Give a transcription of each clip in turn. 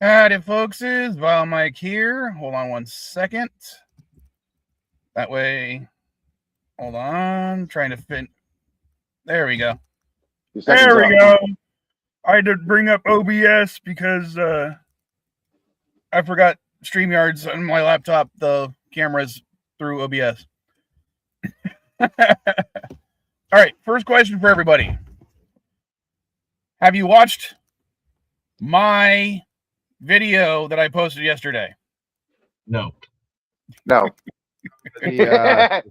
Howdy, folks. Is VileMike here. Hold on one second. That way, hold on. Trying to fit. There we go. There we go. I had to bring up OBS because I forgot StreamYard's on my laptop. The camera's through OBS. All right. First question for everybody. Have you watched my video that I posted yesterday? No. The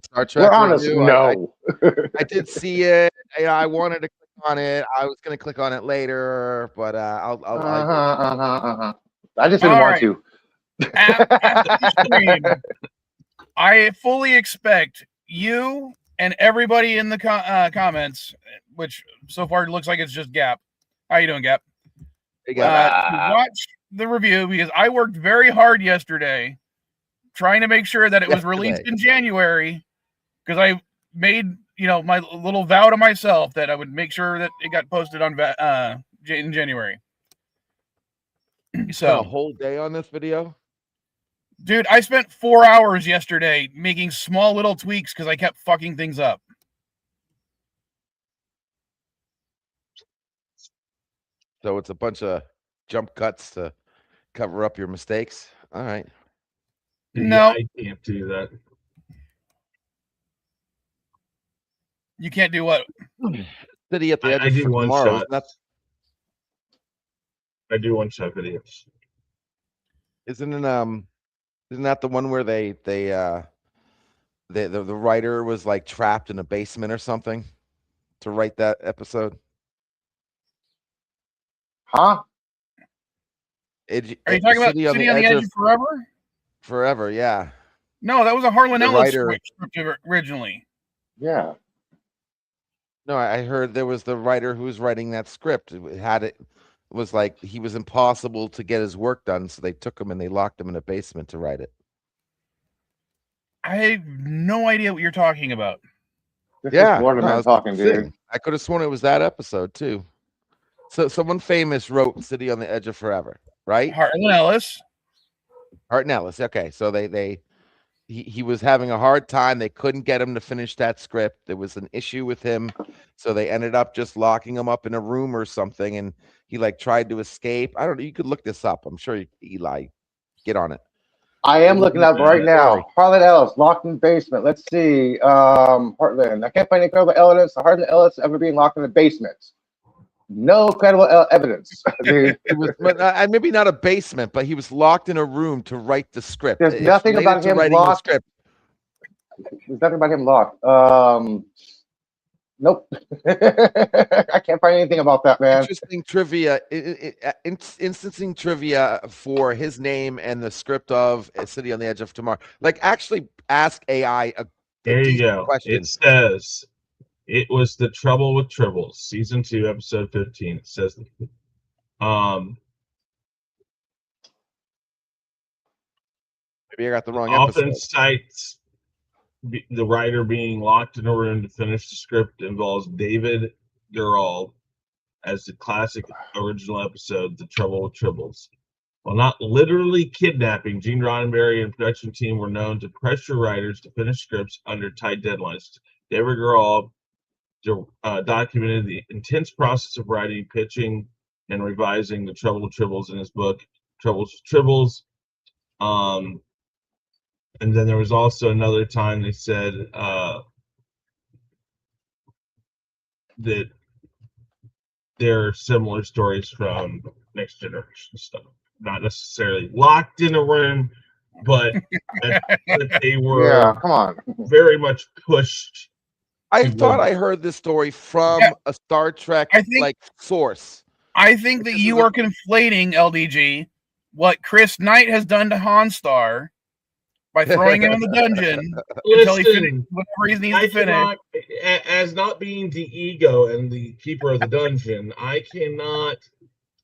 Star Trek We're honest. review, No. I did see it. I wanted to click on it. I was going to click on it later, but I just didn't want to. After the stream, I fully expect you and everybody in the comments, which so far looks like it's just Gap. How you doing, Gap? Hey, To watch the review because I worked very hard yesterday trying to make sure that it was released in January because I made my little vow to myself that I would make sure that it got posted on in January. So a whole day on this video, dude. I spent 4 hours yesterday making small little tweaks because I kept fucking things up. So it's a bunch of jump cuts to cover up your mistakes. All right. No, I can't do that. You can't do what? City at the edge I do one tomorrow. shot. I do one shot videos. Isn't that the one where the writer was like trapped in a basement or something to write that episode? Huh? Are you talking about City on the Edge of Forever? Forever, yeah. No, that was a Harlan Ellis script originally. Yeah. No, I heard there was the writer who was writing that script. It was like he was impossible to get his work done, so they took him and they locked him in a basement to write it. I have no idea what you're talking about. This is Waterman talking, dude. I could have sworn it was that episode too. So someone famous wrote City on the Edge of Forever, right? Harlan Ellis. Harlan Ellis. Okay, so he was having a hard time. They couldn't get him to finish that script. There was an issue with him, so they ended up just locking him up in a room or something, and he like tried to escape. I don't know. You could look this up. I'm sure Eli, get on it. I am looking up right now. Harlan Ellis, locked in the basement. Let's see. Harlan. I can't find any credible evidence of Harlan Ellis ever being locked in the basement. No credible evidence. It was maybe not a basement, but he was locked in a room to write the script. There's nothing about him locked. There's nothing about him locked. Nope. I can't find anything about that, man. Interesting trivia. Instancing trivia for his name and the script of City on the Edge of Tomorrow. Like, actually ask AI a There you go. question. It says it was The Trouble with Tribbles, season 2, episode 15. It says Maybe I got the wrong episode. often cites the writer being locked in a room to finish the script involves David Gerald as the classic original episode, The Trouble with Tribbles. While not literally kidnapping, Gene Roddenberry and production team were known to pressure writers to finish scripts under tight deadlines. David Gerald documented the intense process of writing, pitching, and revising The Trouble with Tribbles in his book, Troubles with Tribbles. And then there was also another time they said that there are similar stories from Next Generation stuff. Not necessarily locked in a room, but that they were very much pushed. I thought I heard this story from a Star Trek source. I think that you are conflating, LDG, what Chris Knight has done to Honstar by throwing him in the dungeon until he finished whatever he needs to finish. As not being the ego and the keeper of the dungeon, I cannot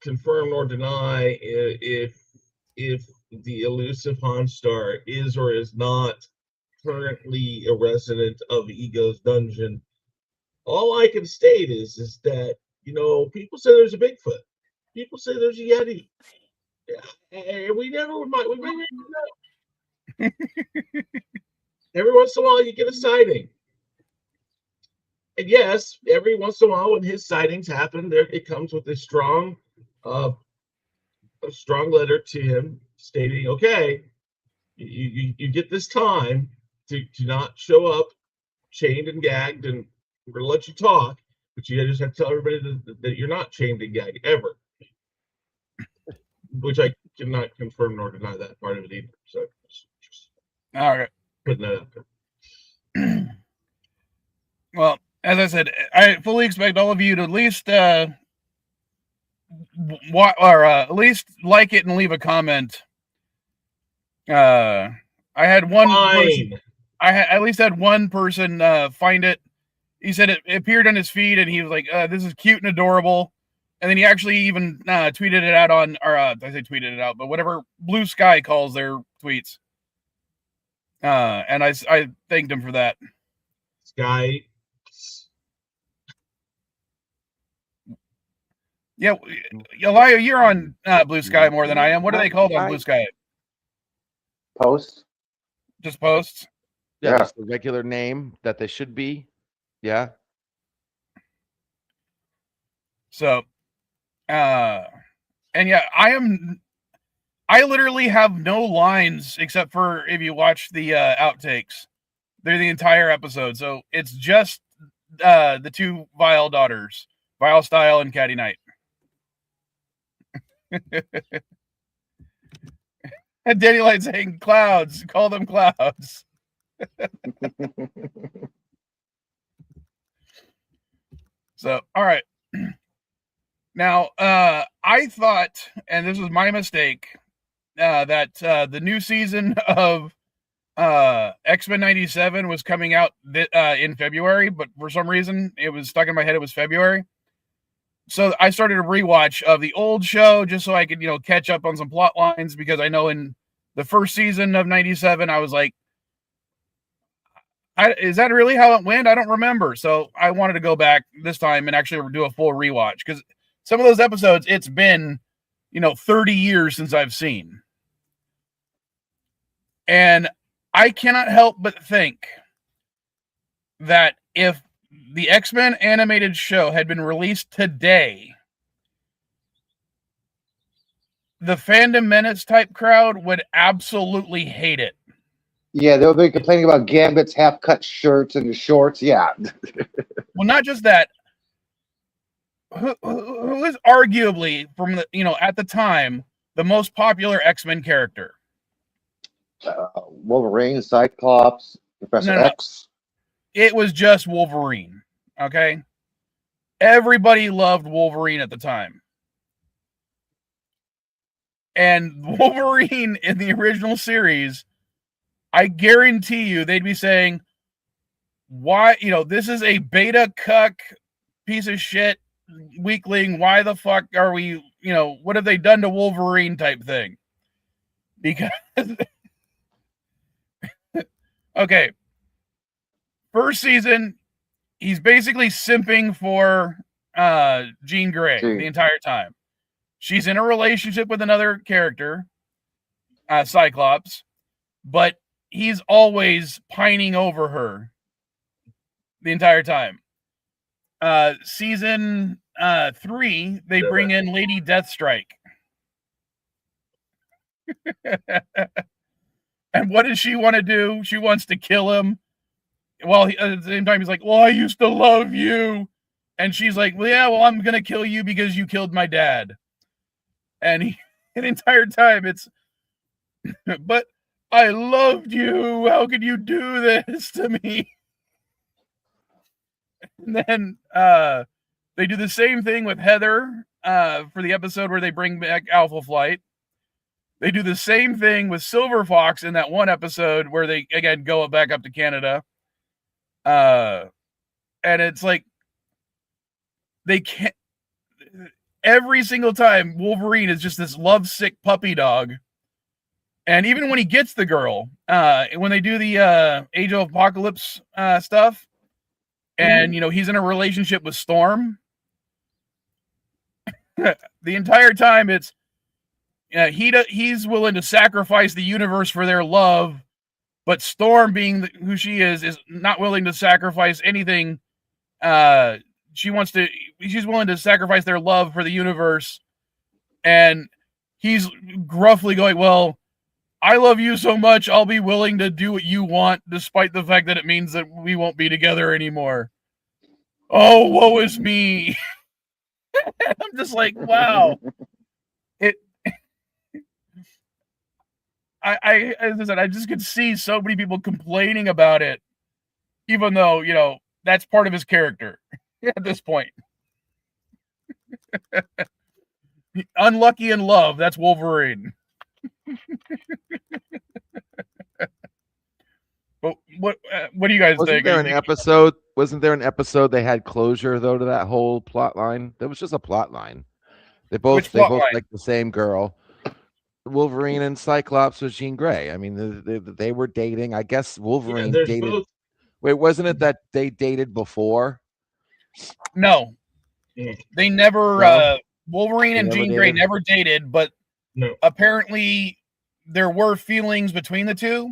confirm nor deny if the elusive Honstar is or is not currently a resident of Ego's dungeon. All I can state is that, people say there's a Bigfoot. People say there's a Yeti. Hey, we every once in a while you get a sighting. And yes, every once in a while when his sightings happen, there it comes with a strong letter to him stating, okay, you get this time to not show up chained and gagged, and we're gonna let you talk, but you just have to tell everybody that you're not chained and gagged ever. Which I cannot confirm nor deny that part of it either. So just All right. putting that out there. Well, as I said, I fully expect all of you to at least at least like it and leave a comment. I had one person, I at least had one person find it. He said it appeared on his feed, and he was like, "This is cute and adorable." And then he actually even tweeted it out on, or I say tweeted it out, but whatever Blue Sky calls their tweets. And I thanked him for that. Sky. Yeah, Elia, you're on Blue Sky more than I am. What are they called on Blue Sky? Posts. Just posts? Yeah, just the regular name that they should be. Yeah. So, and yeah, I literally have no lines except for if you watch the outtakes. They're the entire episode. So it's just the two Vile daughters, Vile Style and Caddy Knight. And Danny Light saying clouds, call them clouds. So, all right. Now, I thought, and this was my mistake, that the new season of X-Men 97 was coming out in February, but for some reason it was stuck in my head it was February. So I started a rewatch of the old show just so I could, catch up on some plot lines, because I know in the first season of 97, I was like, is that really how it went? I don't remember. So I wanted to go back this time and actually do a full rewatch, because some of those episodes, it's been, 30 years since I've seen. And I cannot help but think that if the X-Men animated show had been released today, the Fandom Menace type crowd would absolutely hate it. Yeah, they'll be complaining about Gambit's half-cut shirts and the shorts. Yeah. Well, not just that. Who is arguably, from the at the time, the most popular X-Men character? Wolverine, Cyclops, Professor X. It was just Wolverine. Okay, everybody loved Wolverine at the time, and Wolverine in the original series, I guarantee you, they'd be saying, "Why? This is a beta cuck piece of shit weakling. Why the fuck are we? What have they done to Wolverine?" type thing. Because okay, first season, he's basically simping for Jean Grey the entire time. She's in a relationship with another character, Cyclops, but he's always pining over her the entire time. Season 3, they bring in Lady Deathstrike. And what does she want to do? She wants to kill him. Well, at the same time, he's like, "Well, I used to love you." And she's like, "Well, yeah, well, I'm going to kill you because you killed my dad." And the entire time it's, "But I loved you. How could you do this to me?" And then they do the same thing with Heather for the episode where they bring back Alpha Flight. They do the same thing with Silver Fox in that one episode where they, again, go back up to Canada. And it's like, they can't, every single time Wolverine is just this lovesick puppy dog. And even when he gets the girl, when they do the Age of Apocalypse stuff, and, he's in a relationship with Storm, the entire time it's, he's willing to sacrifice the universe for their love, but Storm, being who she is not willing to sacrifice anything. She's willing to sacrifice their love for the universe, and he's gruffly going, well, I love you so much, I'll be willing to do what you want, despite the fact that it means that we won't be together anymore. Oh, woe is me. I'm just like, wow. As I said, I just could see so many people complaining about it, even though, that's part of his character at this point. Unlucky in love, that's Wolverine. But what do you guys think? Wasn't there an episode they had closure though to that whole plot line? That was just a plot line. They both like the same girl. Wolverine and Cyclops was Jean Grey. I mean, they were dating. I guess Wolverine dated. Both. Wait, wasn't it that they dated before? No, they never. No? Wolverine and Jean Grey never dated, but apparently there were feelings between the two.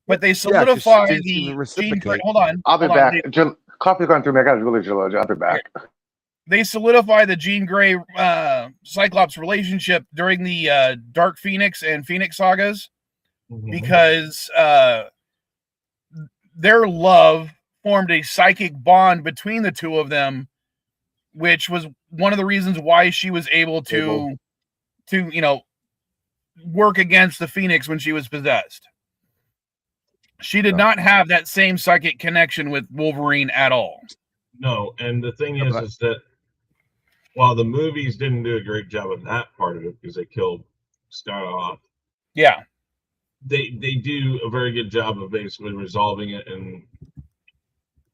But they solidify the Jean Grey. Hold on. I'll be back. Coffee's going through me. I got really geology. I'll be back. They solidify the Jean Grey Cyclops relationship during the Dark Phoenix and Phoenix sagas because their love formed a psychic bond between the two of them, which was one of the reasons why she was able to work against the Phoenix when she was possessed. She did not have that same psychic connection with Wolverine at all. No, and the thing is that while the movies didn't do a great job of that part of it because they killed Scott off, they do a very good job of basically resolving it, and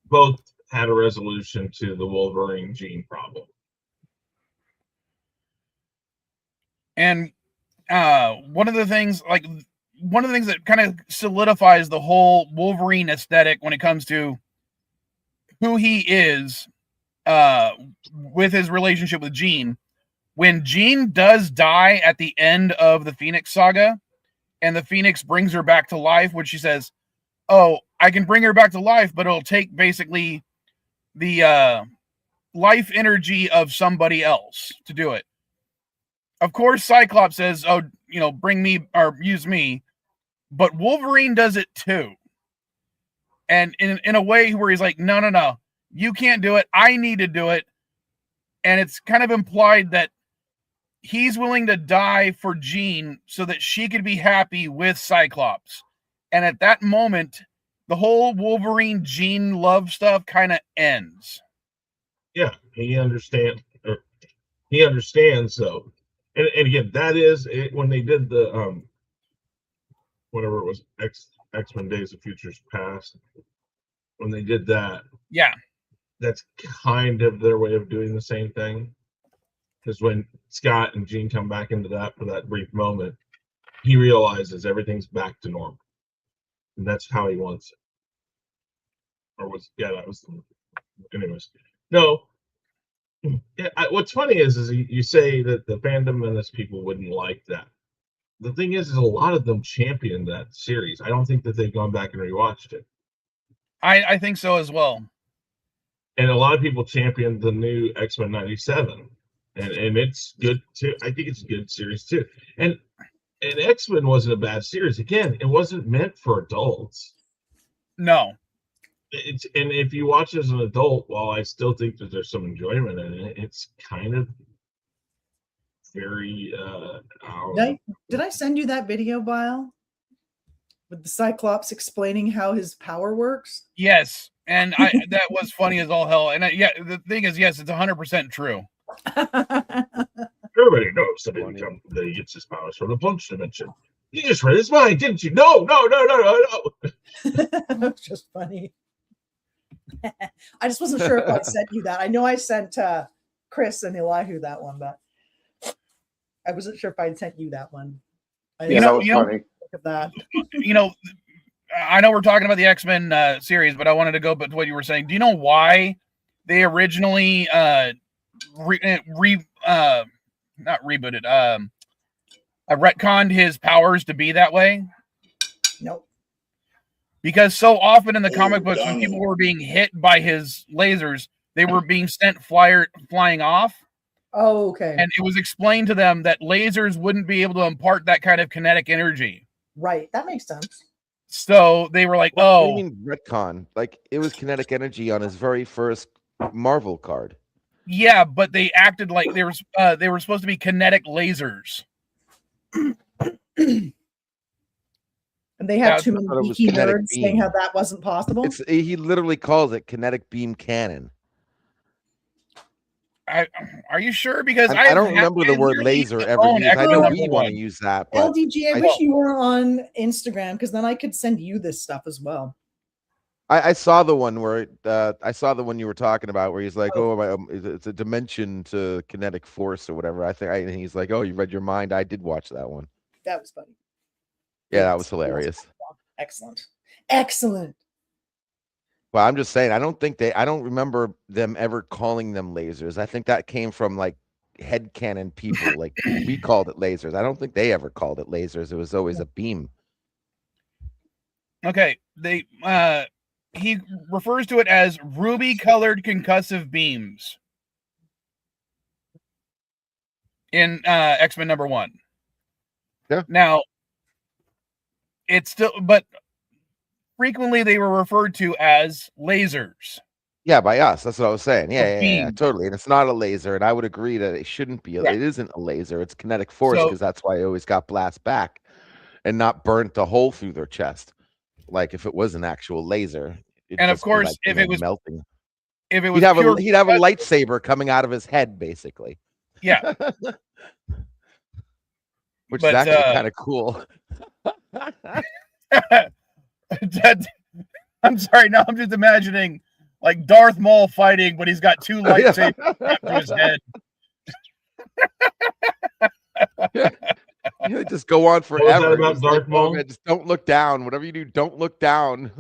both had a resolution to the Wolverine gene problem. And one of the things that kind of solidifies the whole Wolverine aesthetic when it comes to who he is with his relationship with Jean. When Jean does die at the end of the Phoenix saga and the Phoenix brings her back to life, which she says, oh, I can bring her back to life, but it'll take basically the life energy of somebody else to do it. Of course, Cyclops says, oh, bring me or use me. But Wolverine does it too. And in a way where he's like, no, you can't do it. I need to do it. And it's kind of implied that he's willing to die for Jean so that she could be happy with Cyclops. And at that moment, the whole Wolverine Jean love stuff kind of ends. Yeah, he understands. So, and again, that is it, when they did the whatever it was, X-Men Days of Futures Past, when they did that, that's kind of their way of doing the same thing. Because when Scott and Jean come back into that for that brief moment, he realizes everything's back to normal, and that's how he wants it. Or was that was, anyways. No. What's funny is you say that the fandom and this people wouldn't like that. The thing is a lot of them championed that series. I don't think that they've gone back and rewatched it. I think so as well. And a lot of people championed the new X-Men 97. And it's good too. I think it's a good series too. And X-Men wasn't a bad series. Again, it wasn't meant for adults. No. And if you watch as an adult, while I still think that there's some enjoyment in it, it's kind of very did I send you that video, Vile? With the Cyclops explaining how his power works? Yes. And that was funny as all hell. And the thing is, yes, it's 100% true. Everybody knows that he gets his powers from the punch dimension. You just read his mind, didn't you? No. That was just funny. I just wasn't sure if I sent you that. I know I sent Chris and Elihu that one, but I wasn't sure if I'd sent you that one. That was funny. Look at that. I know we're talking about the X-Men series, but I wanted to go back to what you were saying. Do you know why they originally not rebooted? retconned his powers to be that way. Nope. Because so often in the comic books, when people were being hit by his lasers, they were being sent flying off. Oh, okay. And it was explained to them that lasers wouldn't be able to impart that kind of kinetic energy. Right. That makes sense. So they were like, What do oh. you mean retcon? Like, it was kinetic energy on his very first Marvel card. Yeah, but they acted like they were supposed to be kinetic lasers. And they had too thought it many was geeky kinetic nerds saying beam. how that wasn't possible. He literally calls it kinetic beam cannon. Are you sure? Because I don't remember the word laser ever used. I know we want to use that, but LDG, I wish you were on Instagram, because then I could send you this stuff as well. I saw the one where I saw the one you were talking about where he's like, it's a dimension to kinetic force or whatever. And he's like, oh, you read your mind. I did watch that one. That was funny. Yeah, that was hilarious. Excellent. Excellent. Well, I'm just saying, I don't remember them ever calling them lasers. I think that came from like headcanon people. Like we called it lasers. I don't think they ever called it lasers. It was always a beam. Okay. He refers to it as ruby-colored concussive beams in X-Men #1. Yeah. Now, it's still, but frequently they were referred to as lasers. Yeah, by us. That's what I was saying. Yeah, beam. totally. And it's not a laser. And I would agree that it shouldn't be. It isn't a laser. It's kinetic force, because that's why it always got blast back and not burnt a hole through their chest. Like if it was an actual laser. And of course, like, if it was melting, if it was he'd have a lightsaber coming out of his head, basically. Yeah. Which is actually kind of cool. I'm sorry, now I'm just imagining like Darth Maul fighting, but he's got two lightsabers strapped to his head. You just go on forever. About Darth Maul? Just don't look down. Whatever you do, don't look down.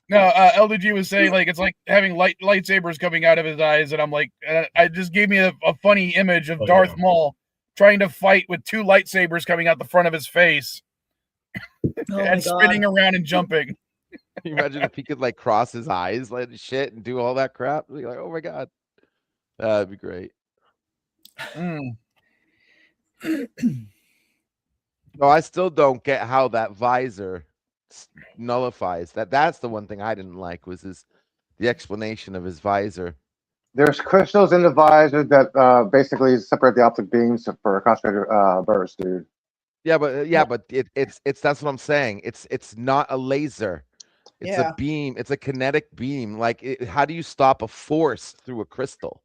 No, LDG was saying like it's like having lightsabers coming out of his eyes, and I'm like, I just gave me a funny image of Darth Maul trying to fight with two lightsabers coming out the front of his face and spinning around and jumping. Can you imagine if he could like cross his eyes like shit and do all that crap? Be like, oh my god, that'd be great. No, I still don't get how that visor nullifies that. That's the one thing I didn't like, was the explanation of his visor. There's crystals in the visor that basically separate the optic beams for a concentrated burst, dude. Yeah, but it's that's what I'm saying. It's not a laser. It's a beam. It's a kinetic beam. Like, how do you stop a force through a crystal?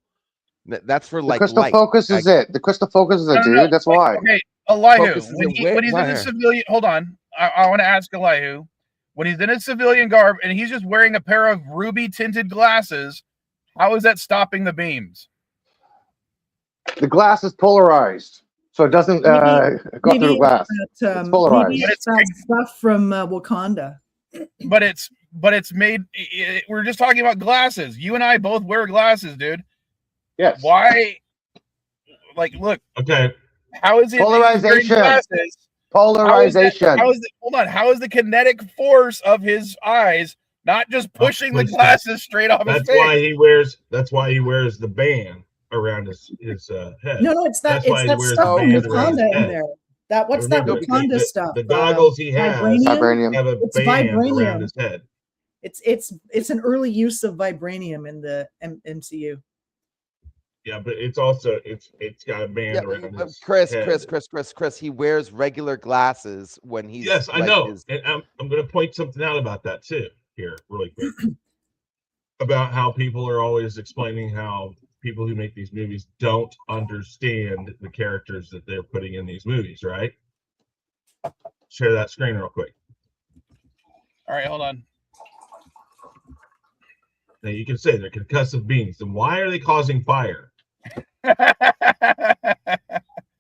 That's for like crystal light. focuses it. The crystal focuses it, dude. No. That's why. Okay, Elihu, when he's in a civilian, hold on. I want to ask Elihu, when he's in a civilian garb and he's just wearing a pair of ruby tinted glasses, how is that stopping the beams? The glass is polarized, so it doesn't go through the glass. It's polarized. Maybe it's that stuff from Wakanda. But it's made. We're just talking about glasses. You and I both wear glasses, dude. Yes. Why? Like, look. Okay. How is it polarization? Polarization. Hold on. How is the kinetic force of his eyes not just pushing the glasses straight off his face? That's why he wears the band around his head. No, it's that stuff from Wakanda in there. What's that Wakanda stuff? The goggles he has vibranium. Have a band around his head. It's an early use of vibranium in the MCU. Yeah, but it's also it's got a band around his head. Chris. He wears regular glasses when he's. Yes, I know, and I'm going to point something out about that too here, really quick, about how people are always explaining how people who make these movies don't understand the characters that they're putting in these movies, right? Share that screen real quick. All right, hold on. Now you can say they're concussive beams. Then why are they causing fire?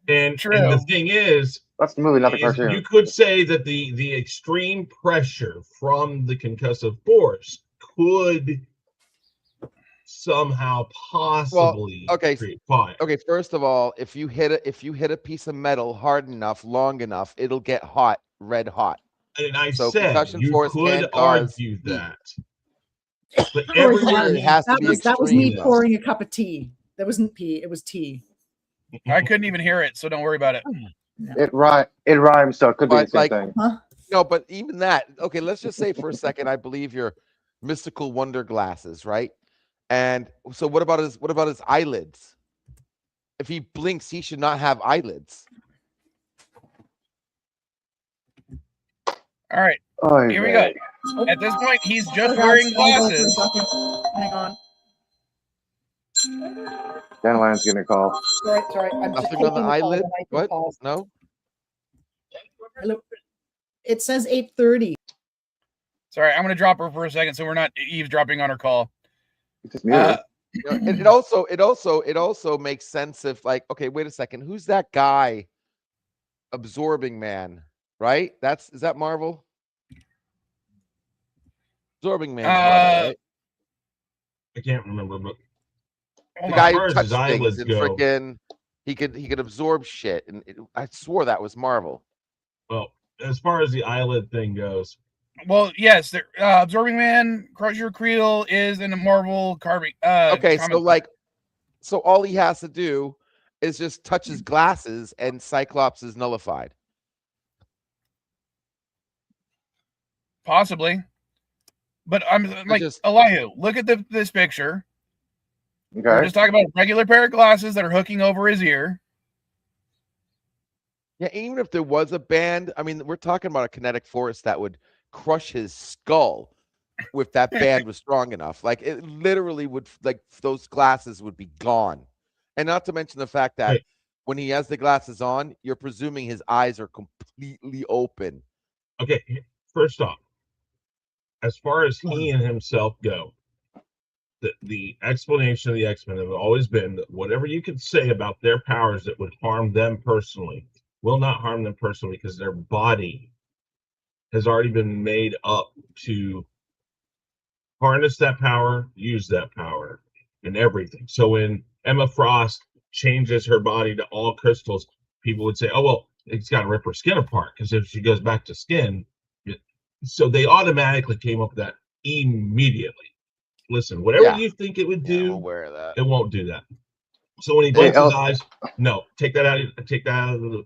And the thing is, that's the movie, not the cartoon. You could say that the extreme pressure from the concussive force could somehow possibly okay, create fire. Okay, first of all, if you hit a piece of metal hard enough, long enough, it'll get hot, red hot. And I So said concussion you force could can cause argue heat. that. But Or everyone It has to be that was me extreme, though. pouring a cup of tea. That wasn't pee. It was tea. I couldn't even hear it, so don't worry about it. It rhymes, so it could be the But, same like, thing. Huh? No, but even that, okay, let's just say for a second, I believe your mystical wonder glasses, right? And so what about his eyelids? If he blinks, he should not have eyelids. All right, Oh, here we go. At this point, he's just wearing glasses. Hang on. Dandelion's getting a call. Sorry. I'm just Nothing on the taking call, eyelid? then I can What? pause. No? Hello. It says 8:30. Sorry, I'm going to drop her for a second so we're not eavesdropping on her call. It's just muted. It also makes sense if, like, okay, wait a second, who's that guy? Absorbing Man, right? Is that Marvel? Absorbing Man's brother, right? I can't remember, but Hold The on. guy as who far as touched his things eyelids and go- freaking he could absorb shit, and I swore that was Marvel. well, as far as the eyelid thing goes, Well, yes, Absorbing Man, Crusher Creel is in a Marvel Carby. Okay, comic book. so all he has to do is just touch his glasses, and Cyclops is nullified. Possibly. But I'm like, Elihu, look at this picture. We're Okay. just talking about a regular pair of glasses that are hooking over his ear. Yeah, even if there was a band, I mean, we're talking about a kinetic force that would crush his skull if that band was strong enough. Like, it literally would, like, those glasses would be gone. And not to mention the fact that when he has the glasses on, you're presuming his eyes are completely open. okay, first off, as far as he and himself go, the explanation of the X-Men have always been that whatever you could say about their powers that would harm them personally will not harm them personally, because their body has already been made up to harness that power, use that power, and everything. So when Emma Frost changes her body to all crystals, people would say, oh, well, it's got to rip her skin apart, because if she goes back to skin, so they automatically came up with that immediately. Listen, whatever you think it would do, I'm aware of that. it won't do that. So when he blinks his eyes, no, take that out of the.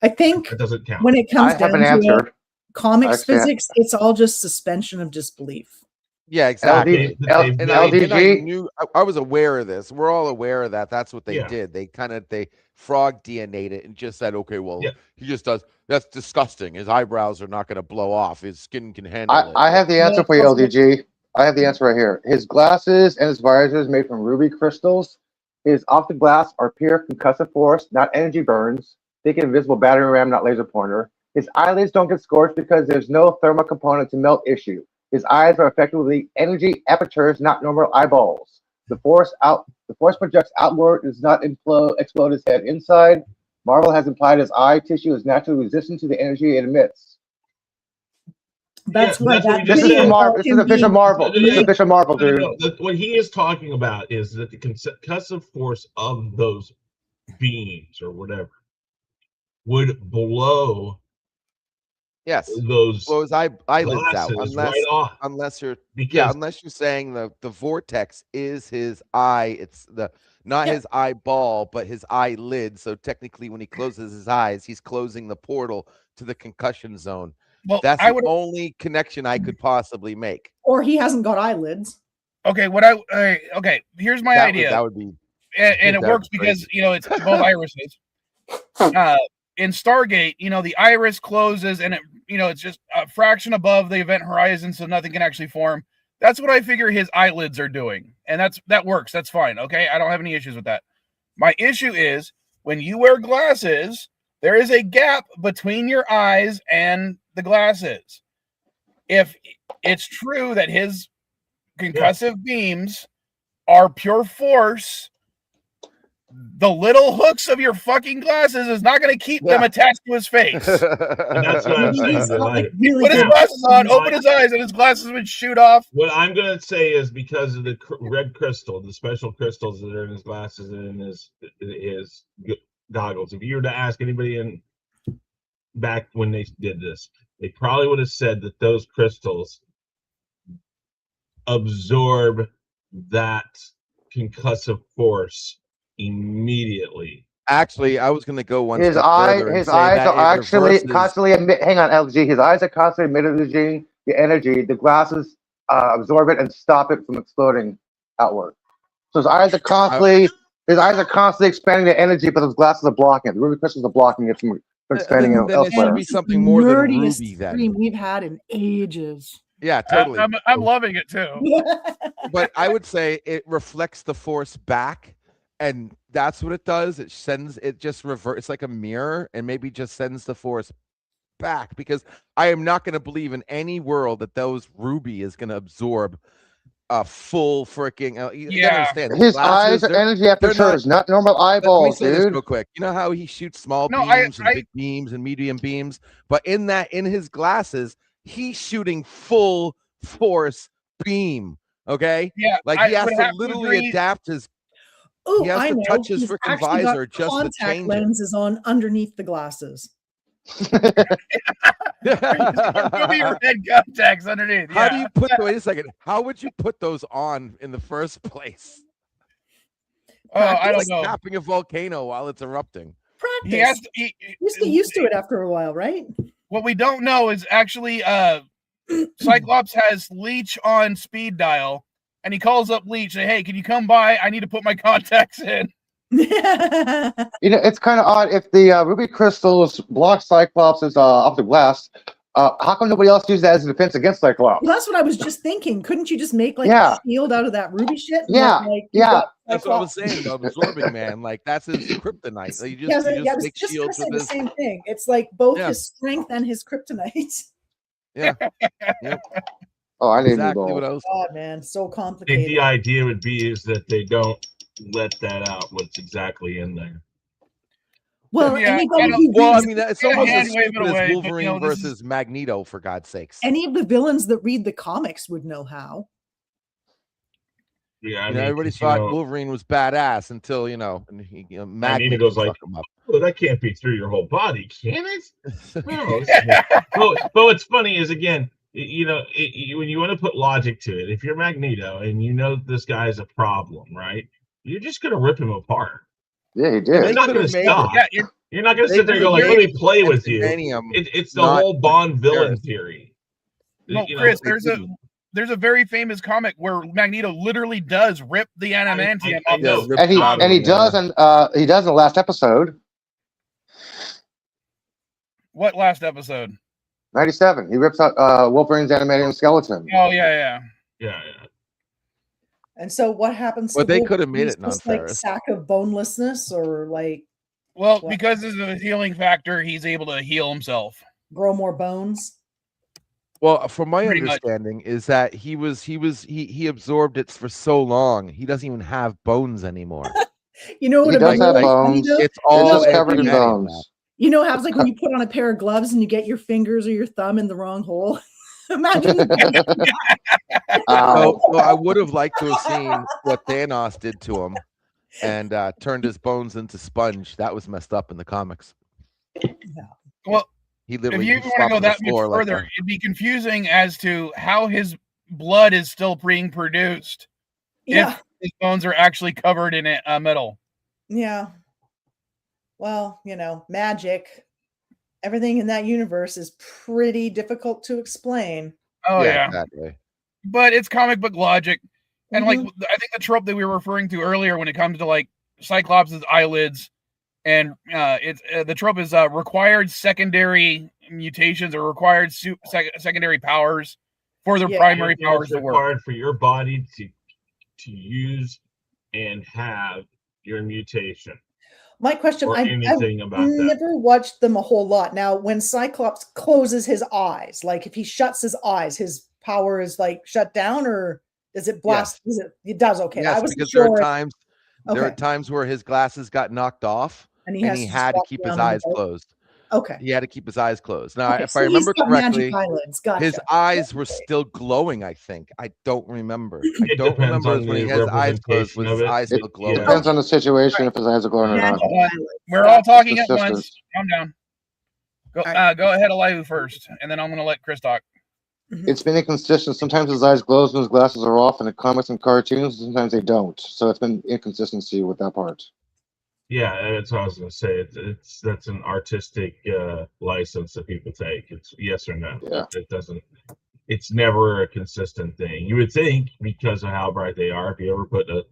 I think it doesn't count. when it comes down to it, comics Actually, physics, it's all just suspension of disbelief. Yeah, exactly. LDG. I was aware of this. We're all aware of that. That's what they Yeah. did. They frog DNA'd it and just said, okay, well, he just does. That's disgusting. His eyebrows are not going to blow off. His skin can handle it. I have the answer for you, LDG. I have the answer right here. His glasses and his visors made from ruby crystals. His optic glass are pure concussive force, not energy burns. Thick invisible battery RAM, not laser pointer. His eyelids don't get scorched because there's no thermal component to melt issue. His eyes are effectively energy apertures, not normal eyeballs. The force projects outward, does not explode his head inside. Marvel has implied his eye tissue is naturally resistant to the energy it emits. That's what that This is video Marvel. This is official Marvel. This is official Marvel, dude. What he is talking about is that the concussive force of those beams or whatever would blow those blow his eyelids out, unless you're saying the vortex is his eye. It's not his eyeball, but his eyelid. So technically, when he closes his eyes, he's closing the portal to the concussion zone. Well, that's the only connection I could possibly make. Or he hasn't got eyelids. Okay, here's my idea. That would be, and it works because it's both irises. In Stargate, the iris closes and it's just a fraction above the event horizon, so nothing can actually form. That's what I figure his eyelids are doing, and that works. That's fine. Okay, I don't have any issues with that. My issue is when you wear glasses, there is a gap between your eyes and the glasses. If it's true that his concussive beams are pure force, the little hooks of your fucking glasses is not going to keep them attached to his face. And that's what I'm Maybe saying. he's not, like, Delilah. really Put his good. glasses on, open his eyes, and his glasses would shoot off. What I'm gonna say is because of the red crystal, the special crystals that are in his glasses and in his goggles. If you were to ask anybody in back when they did this, they probably would have said that those crystals absorb that concussive force immediately. Actually, I was going to go one His step eyes further and his say eyes that are it actually reverses- constantly hang on, LG. His eyes are constantly emitting the energy. The glasses absorb it and stop it from exploding outward. So his eyes are constantly expanding the energy, but his glasses are blocking it. The ruby crystals are blocking it from expanding Then it should elsewhere. be something more than nerdiest Ruby then. stream we've had in ages. Yeah, totally. I'm loving it too. But I would say it reflects the force back, and that's what it does. It just reverts. It's like a mirror, and maybe just sends the force back, because I am not going to believe in any world that those Ruby is going to absorb a full freaking. You gotta understand, His glasses, eyes are energy after they're not- charge, not normal Let me eyeballs, say this dude. real quick. You know how he shoots small No, beams and big beams and medium beams, but in his glasses, he's shooting full force beam. Okay, Yeah, like he has to literally adapt his. Oh, He has I to know. touch his He's freaking actually got visor just to contact change it. lenses on underneath the glasses. Ruby red contacts underneath. How do yeah. you put? Wait a second. How would you put those on in the first place? Oh, I don't Like know. tapping a volcano while it's erupting. Practice. He has to. You just get used to it after a while, right? What we don't know is actually Cyclops has Leech on speed dial, and he calls up Leech, say, "Hey, can you come by? I need to put my contacts in." You know, it's kind of odd if the ruby crystals block Cyclops' optic glass. How come nobody else used that as a defense against Cyclops? Well, that's what I was just thinking. Couldn't you just make like Yeah. a shield out of that ruby shit? And Yeah, then, like, yeah. you've got That's what I was Cyclops- saying about absorbing man. Like that's his kryptonite. Like, you Yeah, just, I was make just gonna shields say with the his. same thing. It's like both Yeah. his strength and his kryptonite. Yeah, Oh, I need exactly new what balls. I was. God, man, so I think complicated. the idea would be is that they don't let that out. What's exactly in there? Well, Yeah, anybody I don't- who Well, I reads mean, it's Yeah, almost hand as wave it stupid as away, but, Wolverine you know, this is- versus Magneto, for God's sakes. any of the villains that read the comics would know how. Yeah, I You know, mean, everybody 'cause, you thought know, Wolverine was badass until Magneto Magneto goes like, fuck him up. "Oh, that can't be through your whole body, can it?" No. But what's funny is, again, when you want to put logic to it, if you're Magneto and you know this guy is a problem, right? You're just gonna rip him apart. Yeah, he And You're they did. not could've gonna made stop. Yeah, You're not gonna they sit there and go could've like, "Let me made play with you." Adamantium It's the not whole Bond villain Paris. theory. no, You know, Chris. it- There's a very famous comic where Magneto literally does rip the adamantium I off. know. his- ripped And he it out of and he him, does in the last episode, What last episode? 97. He rips out Wolverine's adamantium skeleton. Oh yeah. yeah. And so, what happens? But to they Wolverine? could have made He's it just like non-ferrous. sack of bonelessness, or like Well, What? because of the healing factor, he's able to heal himself. grow more bones. Well, from my Pretty much. understanding is that he absorbed it for so long he doesn't even have bones anymore. You know what? He would does be have really funny, bones. though? It's It's all just covered in adamantium now. bones. You know how it's like when you put on a pair of gloves and you get your fingers or your thumb in the wrong hole. Imagine. Ow. So I would have liked to have seen what Thanos did to him and turned his bones into sponge. That was messed up in the comics. Well, He if literally you just want to flopped go on the that much floor like further, a- it'd be confusing as to how his blood is still being produced Yeah. if his bones are actually covered in metal. Yeah. Well, magic. Everything in that universe is pretty difficult to explain. Oh yeah. exactly. But it's comic book logic. And like Mhm. I think the trope that we were referring to earlier when it comes to like Cyclops' eyelids, and it's the trope is required secondary mutations or required secondary powers for their Yeah. primary You know, powers it's to work. required for your body to use and have your mutation My question, or I've anything about that. never watched them a whole lot. Now, when Cyclops closes his eyes, like if he shuts his eyes, his power is like shut down, or does it blast? It does. Okay, I Yes, wasn't because there sure. are times Okay. There are times where his glasses got knocked off, and and he to had to walk keep his around in the eyes boat? closed. Okay. He had to keep his eyes closed. Now, Okay, if so I he's remember got magic correctly, eyelids. Gotcha. his eyes were still glowing, I think. I don't remember. I It don't depends remember on is when he the has his eyes closed, representation was of his it. eyes still glowing. Depends on the situation, if his eyes are glowing or not. Magic eyelids. We're all talking at Consistent. once. Calm down. Go, All go ahead, Elihu first, and then I'm going to let Chris talk. Mhm. It's been inconsistent. Sometimes his eyes glows when his glasses are off in the comics and cartoons. Sometimes they don't. So it's been inconsistency with that part. Yeah, that's what I was going to say. That's an artistic license that people take. It's yes or no. Yeah. It doesn't. It's never a consistent thing. You would think because of how bright they are. If you ever put a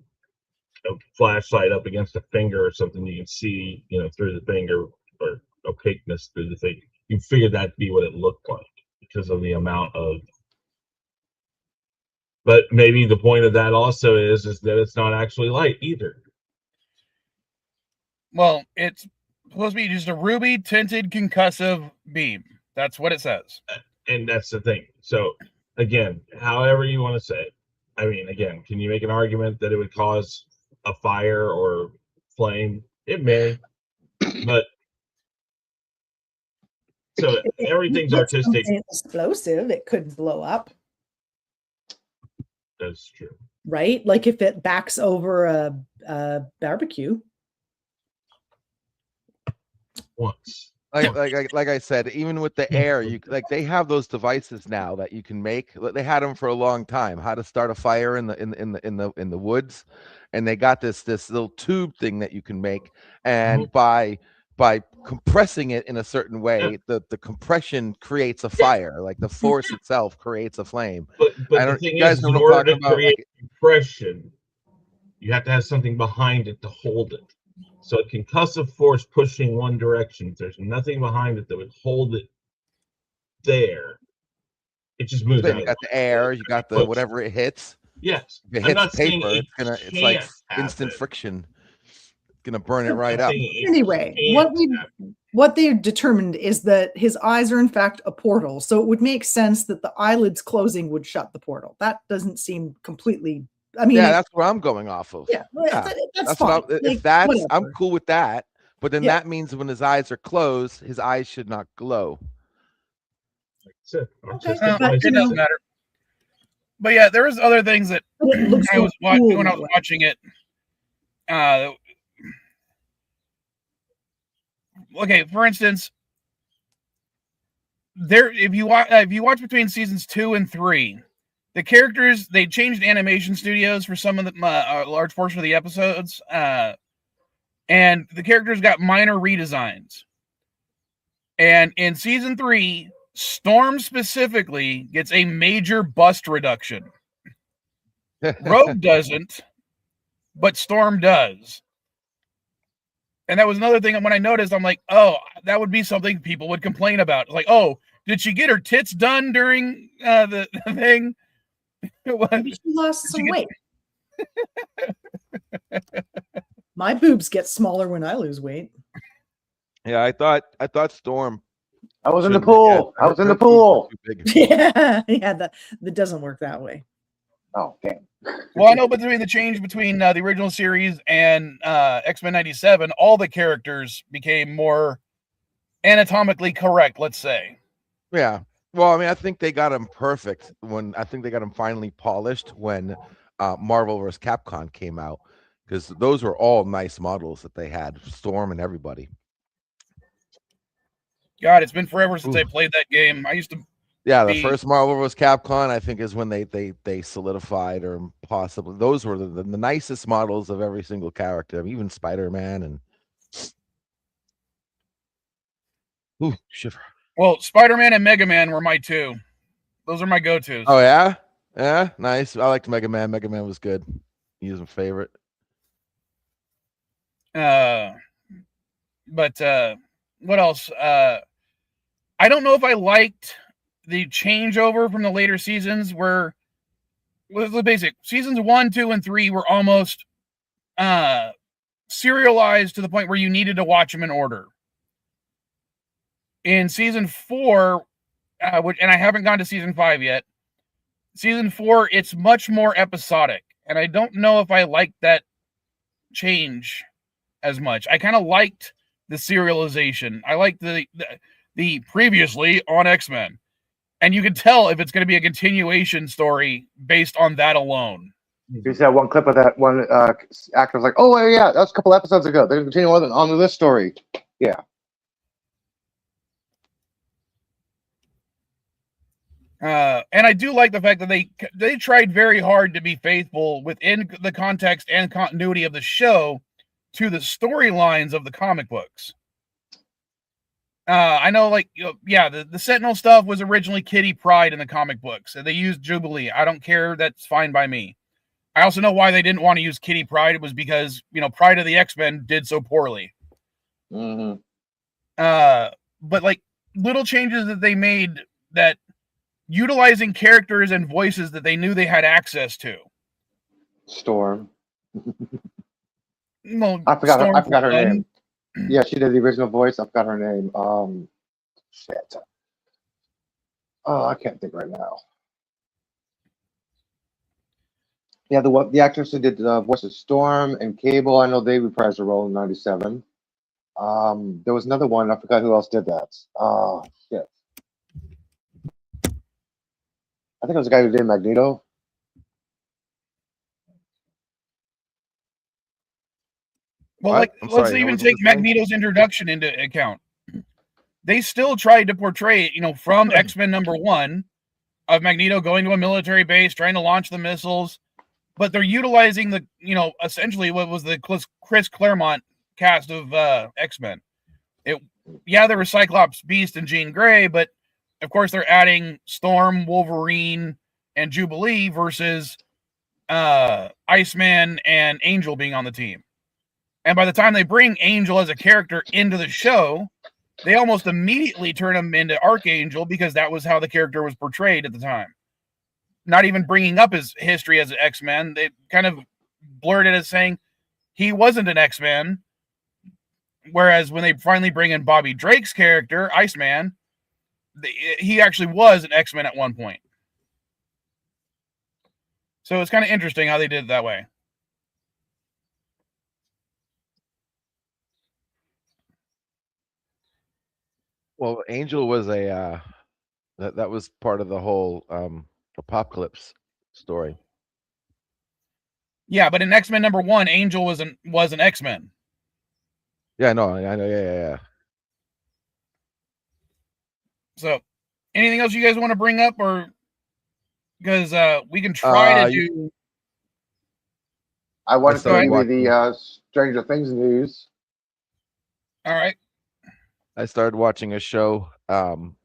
flashlight up against a finger or something, you can see, through the finger or opaqueness through the thing. You figure that'd be what it looked like because of the amount of. But maybe the point of that also is that it's not actually light either. Well, it's supposed to be just a ruby tinted concussive beam. That's what it says. And that's the thing. So again, however you want to say it. I mean, again, can you make an argument that it would cause a fire or flame? It may, but so everything's If it's artistic. something explosive, it could blow up, That's true. right? Like if it backs over a barbecue. Once. Like I said, even with the air, they have those devices now that you can make. They had them for a long time. How to start a fire in the woods, and they got this little tube thing that you can make, and by compressing it in a certain way, the compression creates a fire. Like the force itself creates a flame. But I the don't. thing You guys is, know in what I'm order talking to about? create compression, you have to have something behind it to hold it. So a concussive force pushing one direction, if there's nothing behind it that would hold it there, it just moves out. You got the air, you got the whatever it hits. Yes, If it I'm hits not saying paper, it's like instant happen. friction. It's gonna burn it right up. Anyway, what they determined is that his eyes are in fact a portal. So it would make sense that the eyelids closing would shut the portal. That doesn't seem completely. I mean, yeah, that's what I'm going off of. Yeah, that's fine. What if Like, that's whatever. I'm cool with that. But then Yeah. that means when his eyes are closed, his eyes should not glow. Okay, No, but, it doesn't matter. But yeah, there was other things that But it looks I was so cool when I that was way. watching it. Okay, for instance, if you watch between seasons 2 and 3, the characters, they changed animation studios for some of the a large portion of the episodes, and the characters got minor redesigns. And in season 3, Storm specifically gets a major bust reduction. Rogue doesn't, but Storm does. And that was another thing when I noticed, I'm like, oh, that would be something people would complain about. Like, oh, did she get her tits done during the thing? Maybe she lost some weight. My boobs get smaller when I lose weight. Yeah, I thought Storm. I was in the pool. I was in the pool. Yeah, that doesn't work that way. Oh, damn. Well, I know between the change between the original series and X-Men 97, all the characters became more anatomically correct, let's say. Yeah. Well, I mean, I think they got him perfect I think they got him finally polished when Marvel vs. Capcom came out, because those were all nice models that they had, Storm and everybody. God, it's been forever since I played that game. I used to. Yeah, the first Marvel vs. Capcom, I think, is when they solidified, or possibly those were the nicest models of every single character. I mean, even Spider-Man and. Ooh, shiver. Well, Spider-Man and Mega Man were my two. Those are my go-tos. Oh yeah, yeah, nice. I liked Mega Man. Mega Man was good. He was my favorite. But what else? I don't know if I liked the changeover from the later seasons where, well, the basic seasons 1, 2, and 3 were almost serialized to the point where you needed to watch them in order. In season 4, and I haven't gone to season 5 yet, season 4, it's much more episodic. And I don't know if I like that change as much. I kind of liked the serialization. I liked the previously on X-Men. And you could tell if it's going to be a continuation story based on that alone. You said one clip of that one actor was like, "Oh yeah, that was a couple episodes ago. They're continuing on to this story." Yeah. And I do like the fact that they tried very hard to be faithful within the context and continuity of the show to the storylines of the comic books. I know, like, the Sentinel stuff was originally Kitty Pryde in the comic books, and they used Jubilee. I don't care. That's fine by me. I also know why they didn't want to use Kitty Pryde. It was because, Pride of the X-Men did so poorly. Mm-hmm. But, like, little changes that they made that utilizing characters and voices that they knew they had access to. Storm. Well, I forgot her name. Yeah, she did the original voice. I forgot her name. Shit. Oh, I can't think right now. Yeah, the actress who did the voice of Storm and Cable, I know they reprised a role in '97. There was another one. I forgot who else did that. Oh, shit. I think it was the guy who did Magneto. Well, let's even take Magneto's introduction into account. They still tried to portray it, from X-Men #1 of Magneto going to a military base, trying to launch the missiles, but they're utilizing the, essentially what was the Chris Claremont cast of X-Men. There was Cyclops, Beast, and Jean Grey, but of course they're adding Storm, Wolverine, and Jubilee versus Iceman and Angel being on the team. And by the time they bring Angel as a character into the show, they almost immediately turn him into Archangel because that was how the character was portrayed at the time. Not even bringing up his history as an X-Men. They kind of blurred it as saying he wasn't an X-Men. Whereas when they finally bring in Bobby Drake's character, Iceman, he actually was an X-Men at one point. So it's kind of interesting how they did it that way. Well, Angel was that was part of the whole apocalypse story. Yeah, but in X-Men #1, Angel was an X-Men. Yeah, I know, yeah. So, anything else you guys want to bring up, or because we can try to do? I want to tell you the Stranger Things news. All right. I started watching a show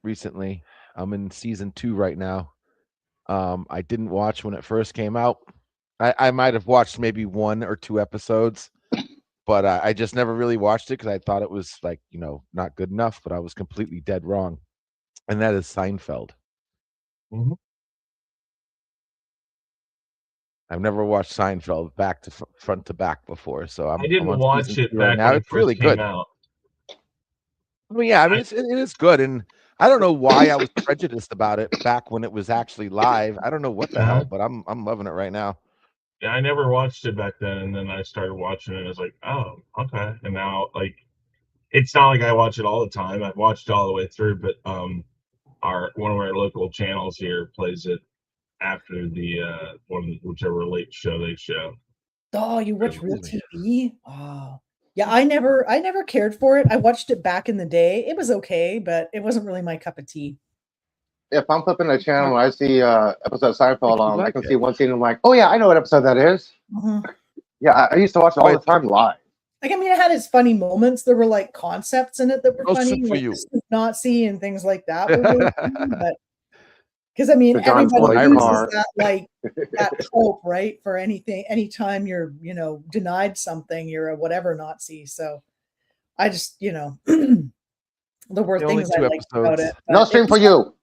recently. I'm in season 2 right now. I didn't watch when it first came out. I might have watched maybe 1 or 2 episodes, but I just never really watched it because I thought it was like, not good enough, but I was completely dead wrong. And that is Seinfeld. Mm-hmm. I've never watched Seinfeld back to front to back before, so I didn't watch it back now. It's really good. Out. I mean, yeah, it is good, and I don't know why I was prejudiced about it back when it was actually live. I don't know what the hell, but I'm loving it right now. Yeah, I never watched it back then, and then I started watching it. And I was like, oh, okay. And now, like, it's not like I watch it all the time. I've watched it all the way through, but one of our local channels here plays it after the whichever late show they show. Oh, you watch real TV? Oh. Yeah, I never cared for it. I watched it back in the day. It was okay, but it wasn't really my cup of tea. If I'm flipping the channel and I see episode of Seinfeld on, I can see one scene and I'm like, oh yeah, I know what episode that is. Mm-hmm. Yeah, I used to watch it all the time live. Like, I mean, it had its funny moments. There were like concepts in it that were funny, like the Nazi and things like that. Were really funny, but because I mean, everybody uses that that trope, right? For anything, anytime you're denied something, you're a whatever Nazi. So I just there were things I liked about it. No stream for you.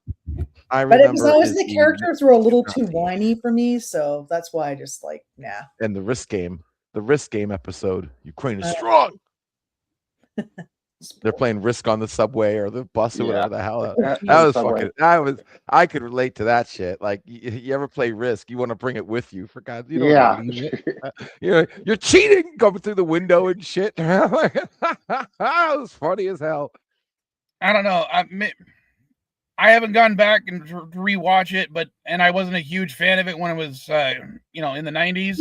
But it was always the characters were a little too whiny for me, so that's why I just nah. And the risk game episode, Ukraine is strong. They're playing Risk on the subway or the bus or whatever the hell. Yeah, That was Subway. fucking. I could relate to that shit. Like you ever play Risk? You want to bring it with you for God. You don't Yeah. want to leave it. You're cheating. Coming through the window and shit. That was funny as hell. I don't know. I haven't gone back and to rewatch it, and I wasn't a huge fan of it when it was, in the 90s.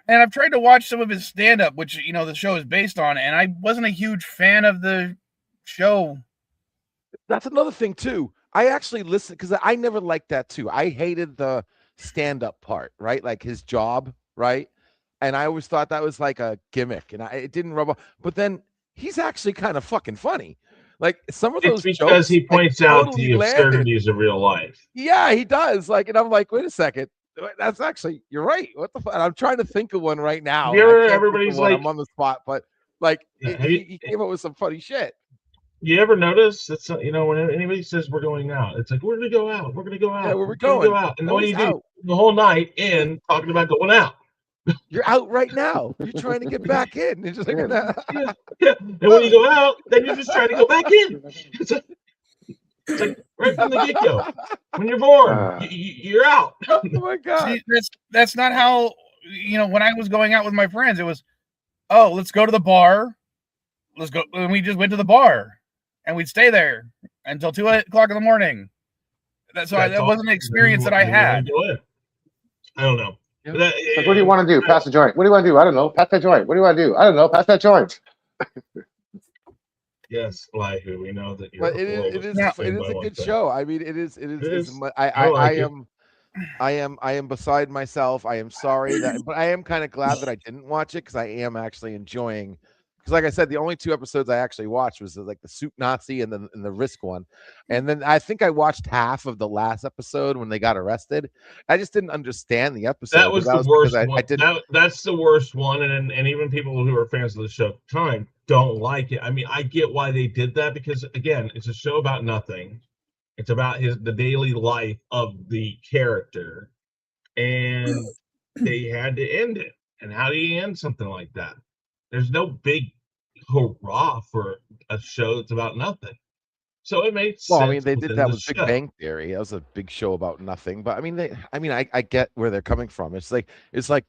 And I've tried to watch some of his stand-up, which, the show is based on, and I wasn't a huge fan of the show. That's another thing, too. I actually listened, because I never liked that, too. I hated the stand-up part, right? Like his job, right? And I always thought that was like a gimmick, and it didn't rub off. But then he's actually kind of fucking funny. Like some of those it's because jokes, he points out the absurdities landed. of real life. Yeah, he does. Like, and I'm like, wait a second. That's actually, you're right. What the fuck? I'm trying to think of one right now. Everybody's like, I'm on the spot, but like he came up with some funny shit. You ever notice it's when anybody says we're going out, it's like we're gonna go out. We're gonna go out. Yeah, where we're going. Go out. And then what do you do the whole night in talking about going out? You're out right now. You're trying to get back in. It's just like yeah. And when you go out, then you're just trying to go back in. It's like right from the get-go. When you're born, you're out. Oh my God. See, that's not how, when I was going out with my friends, it was, oh, let's go to the bar. Let's go. And we just went to the bar and we'd stay there until 2 o'clock in the morning. That wasn't an experience that I had. I don't know. Yeah. But like, what do you want to do? Pass the joint. What do you want to do? I don't know. Pass that joint. What do you want to do? I don't know. Pass that joint. Yes, Elihu, we know that you're. But it is a good show. I mean, it is. I am beside myself. I am sorry but I am kind of glad that I didn't watch it because I am actually enjoying. Because, like I said, the only 2 episodes I actually watched was like the Soup Nazi and the Risk one, and then I think I watched half of the last episode when they got arrested. I just didn't understand the episode. That was the worst one. That's the worst one, and even people who are fans of the show at the time don't like it. I mean, I get why they did that because again, it's a show about nothing. It's about the daily life of the character, and they had to end it. And how do you end something like that? There's no big hurrah for a show that's about nothing. So it made sense. Well, I mean, they did that with Big Bang Theory. That was a big show about nothing. But I mean, I get where they're coming from. It's like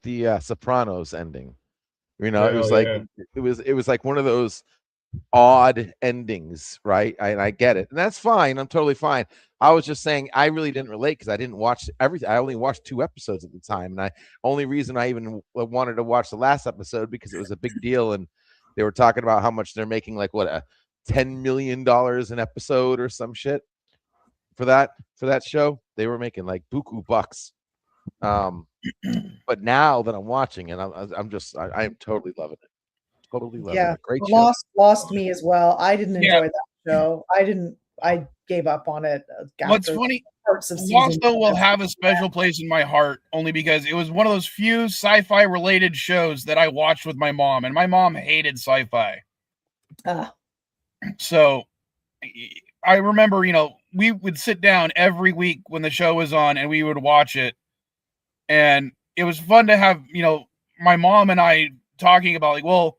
the Sopranos ending. It was like one of those odd endings, right? And I get it, and that's fine. I'm totally fine. I was just saying I really didn't relate because I didn't watch everything. I only watched 2 episodes at the time, and only reason I even wanted to watch the last episode because it was a big deal, and they were talking about how much they're making, like what, $10 million an episode or some shit for that show. They were making like buku bucks. But now that I'm watching, and I'm totally loving it. Totally loving it. Great show. Lost me as well. I didn't enjoy that show. I gave up on it. What's funny, Lost though will have a special place in my heart only because it was one of those few sci-fi related shows that I watched with my mom, and my mom hated sci-fi. So I remember, we would sit down every week when the show was on and we would watch it. And it was fun to have, my mom and I talking about like, well,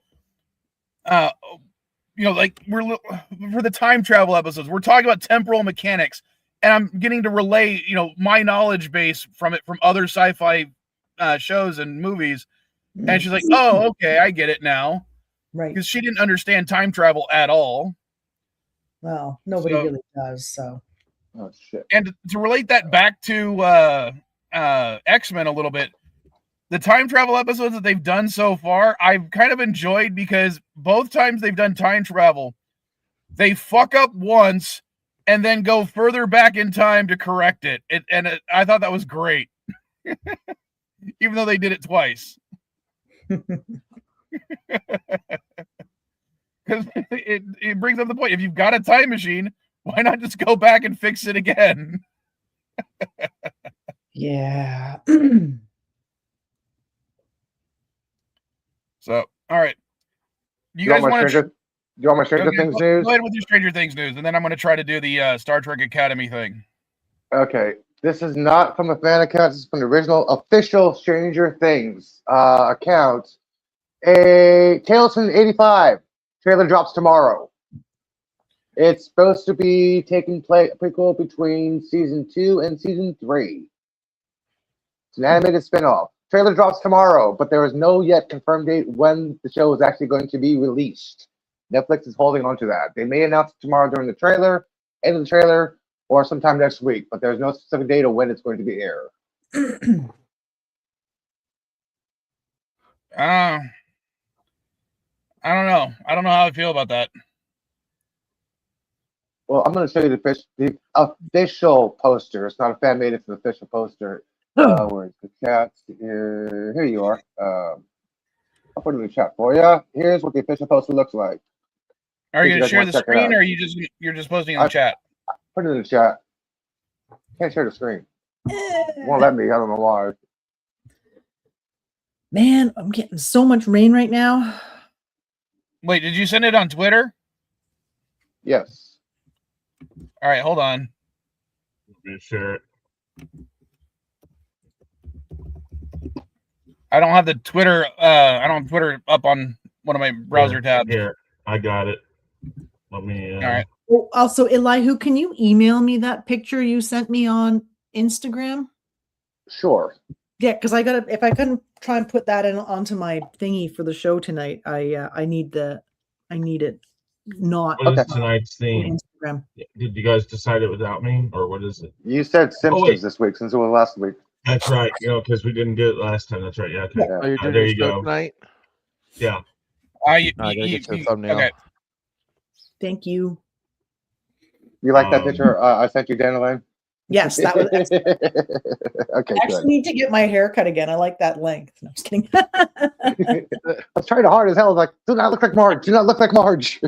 like we're for the time travel episodes, we're talking about temporal mechanics, and I'm getting to relay, my knowledge base from other sci-fi shows and movies. And she's like, oh, okay, I get it now. Right. Because she didn't understand time travel at all. Well, nobody really does. So. Oh, shit. And to relate that back to X-Men a little bit, the time travel episodes that they've done so far, I've kind of enjoyed because both times they've done time travel, they fuck up once and then go further back in time to correct it. I thought that was great. Even though they did it twice. Because it brings up the point. If you've got a time machine, why not just go back and fix it again? Yeah. So, all right. You guys want to? Do you want my Stranger Things news? Go ahead with your Stranger Things news, and then I'm going to try to do the Star Trek Academy thing. Okay. This is not from a fan account. This is from the original official Stranger Things account. A Tales from '85 trailer drops tomorrow. It's supposed to be taking place prequel between season 2 and season 3. It's an animated spinoff. Trailer drops tomorrow, but there is no yet confirmed date when the show is actually going to be released. Netflix is holding on to that. They may announce it tomorrow during the trailer, end of the trailer, or sometime next week, but there's no specific date of when it's going to be aired. I don't know. I don't know how I feel about that. Well, I'm going to show you the official poster. It's not a fan made, it's an official poster. Where's the chat? Here you are. I'll put it in the chat for you. Here's what the official poster looks like. Are you going to share the screen, or are you're just posting in the chat? Put it in the chat. Can't share the screen. Won't let me. I don't know why. Man, I'm getting so much rain right now. Wait, did you send it on Twitter? Yes. All right, hold on. Let me share it. I don't have the Twitter. I don't have Twitter up on one of my browser tabs. Here, I got it. Let me. All right. Oh, also, Elihu, can you email me that picture you sent me on Instagram? Sure. Yeah, because I gotta. If I couldn't try and put that in onto my thingy for the show tonight, I need it not. What is tonight's theme? Instagram. Did you guys decide it without me, or what is it? You said Simpsons this week since it was last week. That's right. You know, because we didn't do it last time. That's right. Yeah. Okay. Yeah. Oh, you're doing there your you show go. tonight? Yeah. I gotta get your thumbnail. Okay. Thank you. You like that picture I sent you, Dandelion? Yes, that was. Okay, I actually need to get my hair cut again. I like that length. No, I'm just kidding. I was trying hard as hell. I was like, do not look like Marge. Do not look like Marge.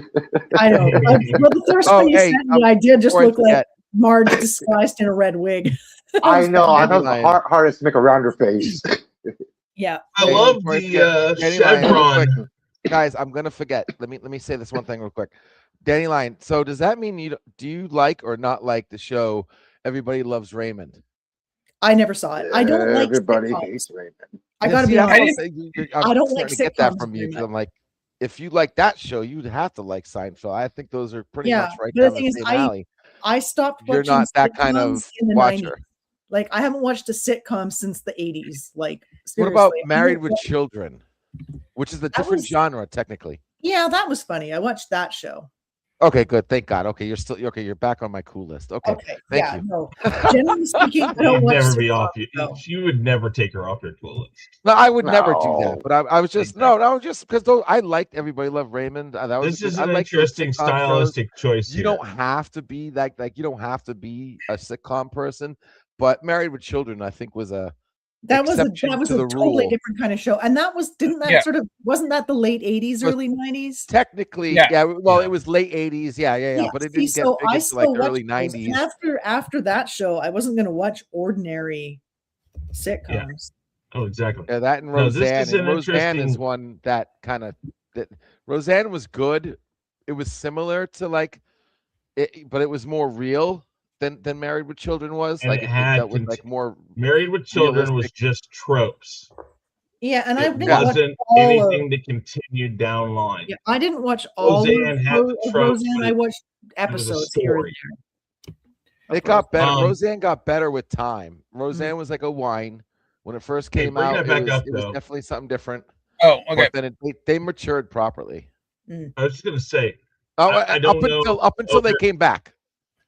I know. Well, the first one you sent me, I did just look like Marge disguised in a red wig. I know. I thought it was the hardest to make a rounder face. Yeah. I love the chevron. Guys, I'm gonna forget. Let me say this one thing real quick. Danny Line. So does that mean do you like or not like the show Everybody Loves Raymond? I never saw it. I don't like Everybody sitcoms. hates Raymond. I gotta be honest. I don't like to get that from sitcoms you because I'm like, if you like that show, you'd have to like Seinfeld. I think those are pretty much right but down the thing the is, same alley. I stopped You're watching not that kind of in the watcher. 90s. Like, I haven't watched a sitcom since the 80s. Like, what about Married with Children, which is a different genre technically? Yeah, that was funny. I watched that show. Okay, good. Thank God. Okay, you're still okay. You're back on my cool list. Okay, thank you. No. Generally speaking, I don't watch never be off. You would never take her off your cool list. No, I would never do that. But I was just just because I liked Everybody Loved Raymond. This is an interesting stylistic choice. You don't have to be like you don't have to be a sitcom person. But Married with Children, I think, was a totally different kind of show. And that was wasn't that the late 80s, early 90s? Technically, well, it was late 80s, yeah. But it didn't get big into like early 90s. After that show, I wasn't gonna watch ordinary sitcoms. Yeah. Oh, exactly. Yeah, that and Roseanne. Roseanne is one that kind of Roseanne was good. It was similar to but it was more real than Married with Children was. And that was like more Married with Children was just tropes. Yeah, and I didn't wasn't anything that continued down line. Yeah, I didn't watch all of Roseanne. I watched episodes here and there. It got better. Roseanne got better with time. Roseanne was like a wine when it first came out. It was definitely something different. Oh, okay. But then they matured properly. I was just gonna say. Up until they came back.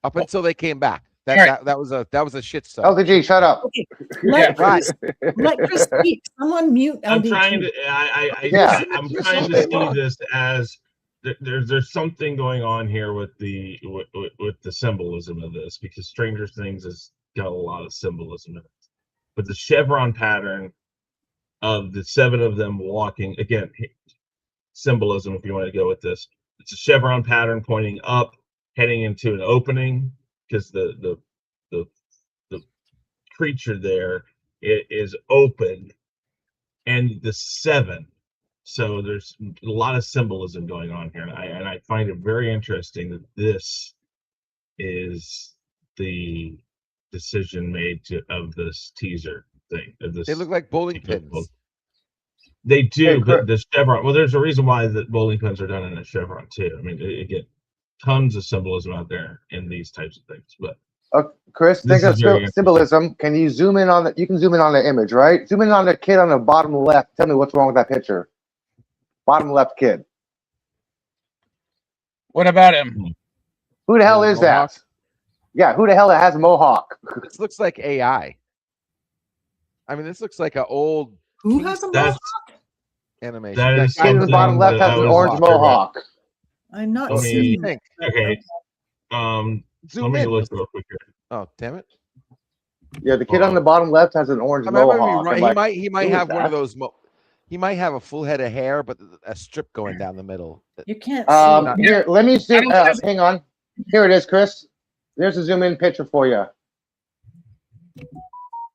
Up until they came back. That was a shit stuff. LDG, shut up. Okay. Let Chris speak. Someone mute LDG. I'm trying to see this as there's something going on here with the symbolism of this, because Stranger Things has got a lot of symbolism in it. But the chevron pattern of the 7 of them walking, again, symbolism if you want to go with this. It's a chevron pattern pointing up, heading into an opening, because the creature there is open, and the 7. So there's a lot of symbolism going on here, and I find it very interesting that this is the decision made of this teaser thing. They look like bowling pins. They do, Hey, but the chevron. Well, there's a reason why the bowling pins are done in a chevron too. I mean, you get tons of symbolism out there in these types of things. But Chris, this think is very of symbolism. Can you zoom in on the? You can zoom in on the image, right? Zoom in on the kid on the bottom left. Tell me what's wrong with that picture. Bottom left kid. What about him? Who the hell is Mohawk? that? Yeah, who the hell has a mohawk? This looks like AI. I mean, this looks like an old Who has a that's mohawk? animation. that is Kid in the something bottom left that has I an was orange sure about. mohawk. I'm not Let me- seeing it. Think. Okay. Zoom Let me in. look real quick here. Oh, damn it! Yeah, the kid on the bottom left has an orange I might be mohawk. right. I'm like, He might who is have one of that? those. He might have a full head of hair, but a strip going down the middle. You can't see it. Here, let me zoom. I don't Hang on. Here it is, Chris. There's a zoom in picture for you.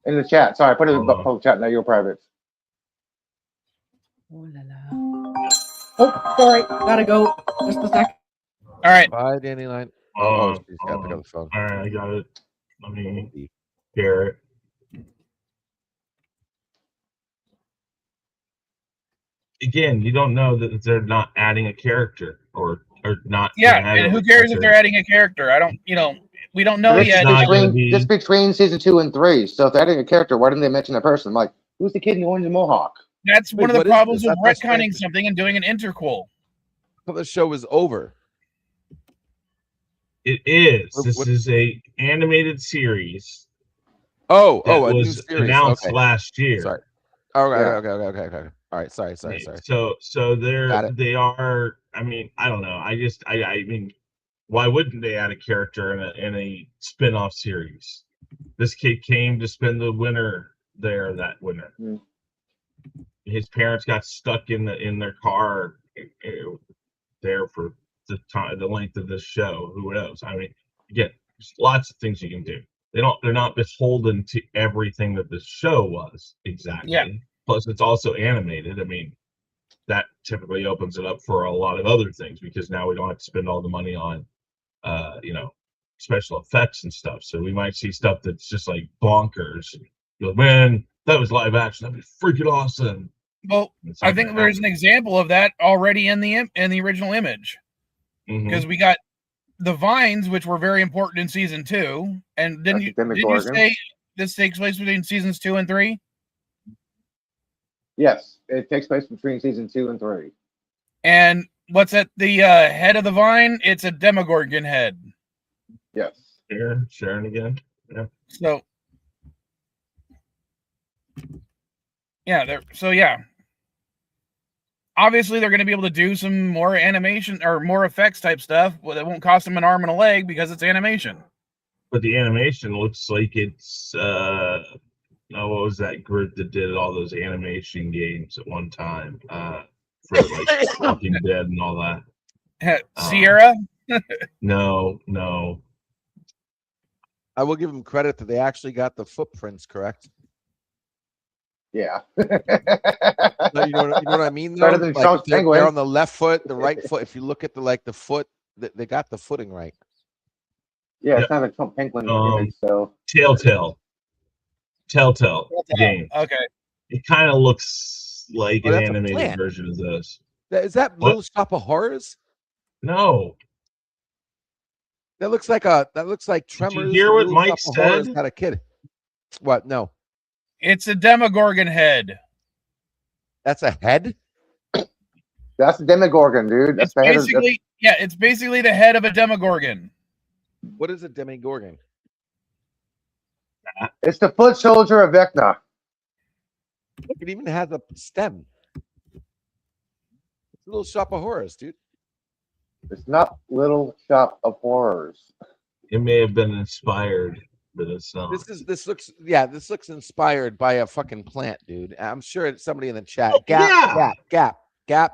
In the chat. Sorry, I put it in the public chat. Now you're private. Oh, la, la. Oh, sorry. Gotta go. Just a sec. All right. Bye, Dandelion. Oh, She's got to pick up the phone. all right, I got it. Let me share it. Again, you don't know that they're not adding a character or not. Yeah, gonna add and a who cares if character. they're adding a character? I don't, we don't know This yet. is not gonna between, be- this between season 2 and 3. So if they're adding a character, why didn't they mention a person? I'm like, who's the kid in the orange mohawk? That's Wait, one of the what is problems this? with I thought it's retconning crazy. something and doing an interquel. Well, the show is over. It is. What- This what- is a animated series Oh, that a new was series. announced Okay. last year. Sorry. Oh, Yeah. okay. All right. Sorry. So Got they are. I mean, I don't know. I mean, why wouldn't they add a character in a spin-off series? This kid came to spend the winter there that winter. Hmm. His parents got stuck in their car there for the length of this show. Who knows? I mean, again, there's lots of things you can do. They're not beholden to everything that this show was exactly. Yeah. Plus, it's also animated. I mean, that typically opens it up for a lot of other things because now we don't have to spend all the money on, special effects and stuff. So we might see stuff that's just like bonkers. You're like, man, that was live action. That'd be freaking awesome. Well, It's I not think gonna there's an example of that already in the original image, happen. because we got the vines, which were very important in season 2. And didn't you Demogorgon. say this takes place between seasons 2 and 3? Yes, it takes place between season 2 and 3. And what's at the head of the vine? It's a Demogorgon head. Yes. Here, sharing again. So, yeah. Obviously, they're going to be able to do some more animation or more effects type stuff, but it won't cost them an arm and a leg because it's animation. But the animation looks like it's what was that group that did all those animation games at one time for like Walking Dead and all that? Sierra? No. I will give them credit that they actually got the footprints correct. Yeah. No, you know what I mean? Though? Better than Sean's they're penguin. on the left foot, the right foot. If you look at the foot, they got the footing right. Yeah, it's not a Trump penguin image, so. Telltale game. Okay. It kind of looks like an that's a animated plant. version of this. Is that What? Little Shop of Horrors? No. That looks like Tremors. hear what Little Mike Shop of Horrors said? had a kid. What? No, It's a Demogorgon head. that's a head. That's the Demogorgon, dude. That's It's the head of basically, it's basically the head of a Demogorgon. What is a Demogorgon? it's the foot soldier of Vecna. Look, it even has a stem. It's a Little Shop of Horrors, dude. It's not Little Shop of Horrors. It may have been inspired, but it's not. This looks inspired by a fucking plant, dude. I'm sure it's somebody in the chat. Yeah. Gap.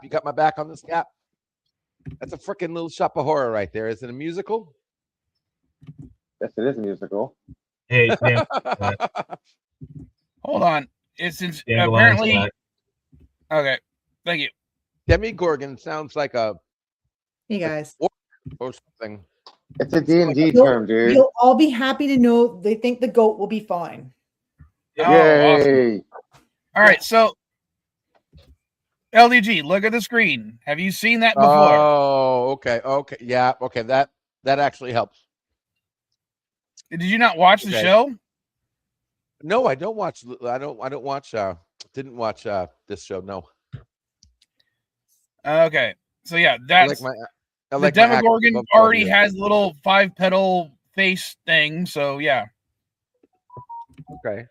You got my back on this, Gap? That's a freaking Little Shop of Horror right there. Is it a musical? Yes, it is a musical. Hey, Dan, Hold on. It's Dandelion's apparently back. okay. Thank you. Demogorgon sounds like a Hey guys. or something. It's a D&D You'll- term, dude. You'll all be happy to know they think the goat will be fine. Oh, awesome. Yay. All right, so LDG, look at the screen. Have you seen that before? Oh, okay. Yeah, okay. That actually helps. Did you not watch the show? No, I don't watch. I don't watch. Didn't watch this show. No. Okay, so yeah, that's the Demogorgon already has a little 5-petal face thing. So yeah. Okay.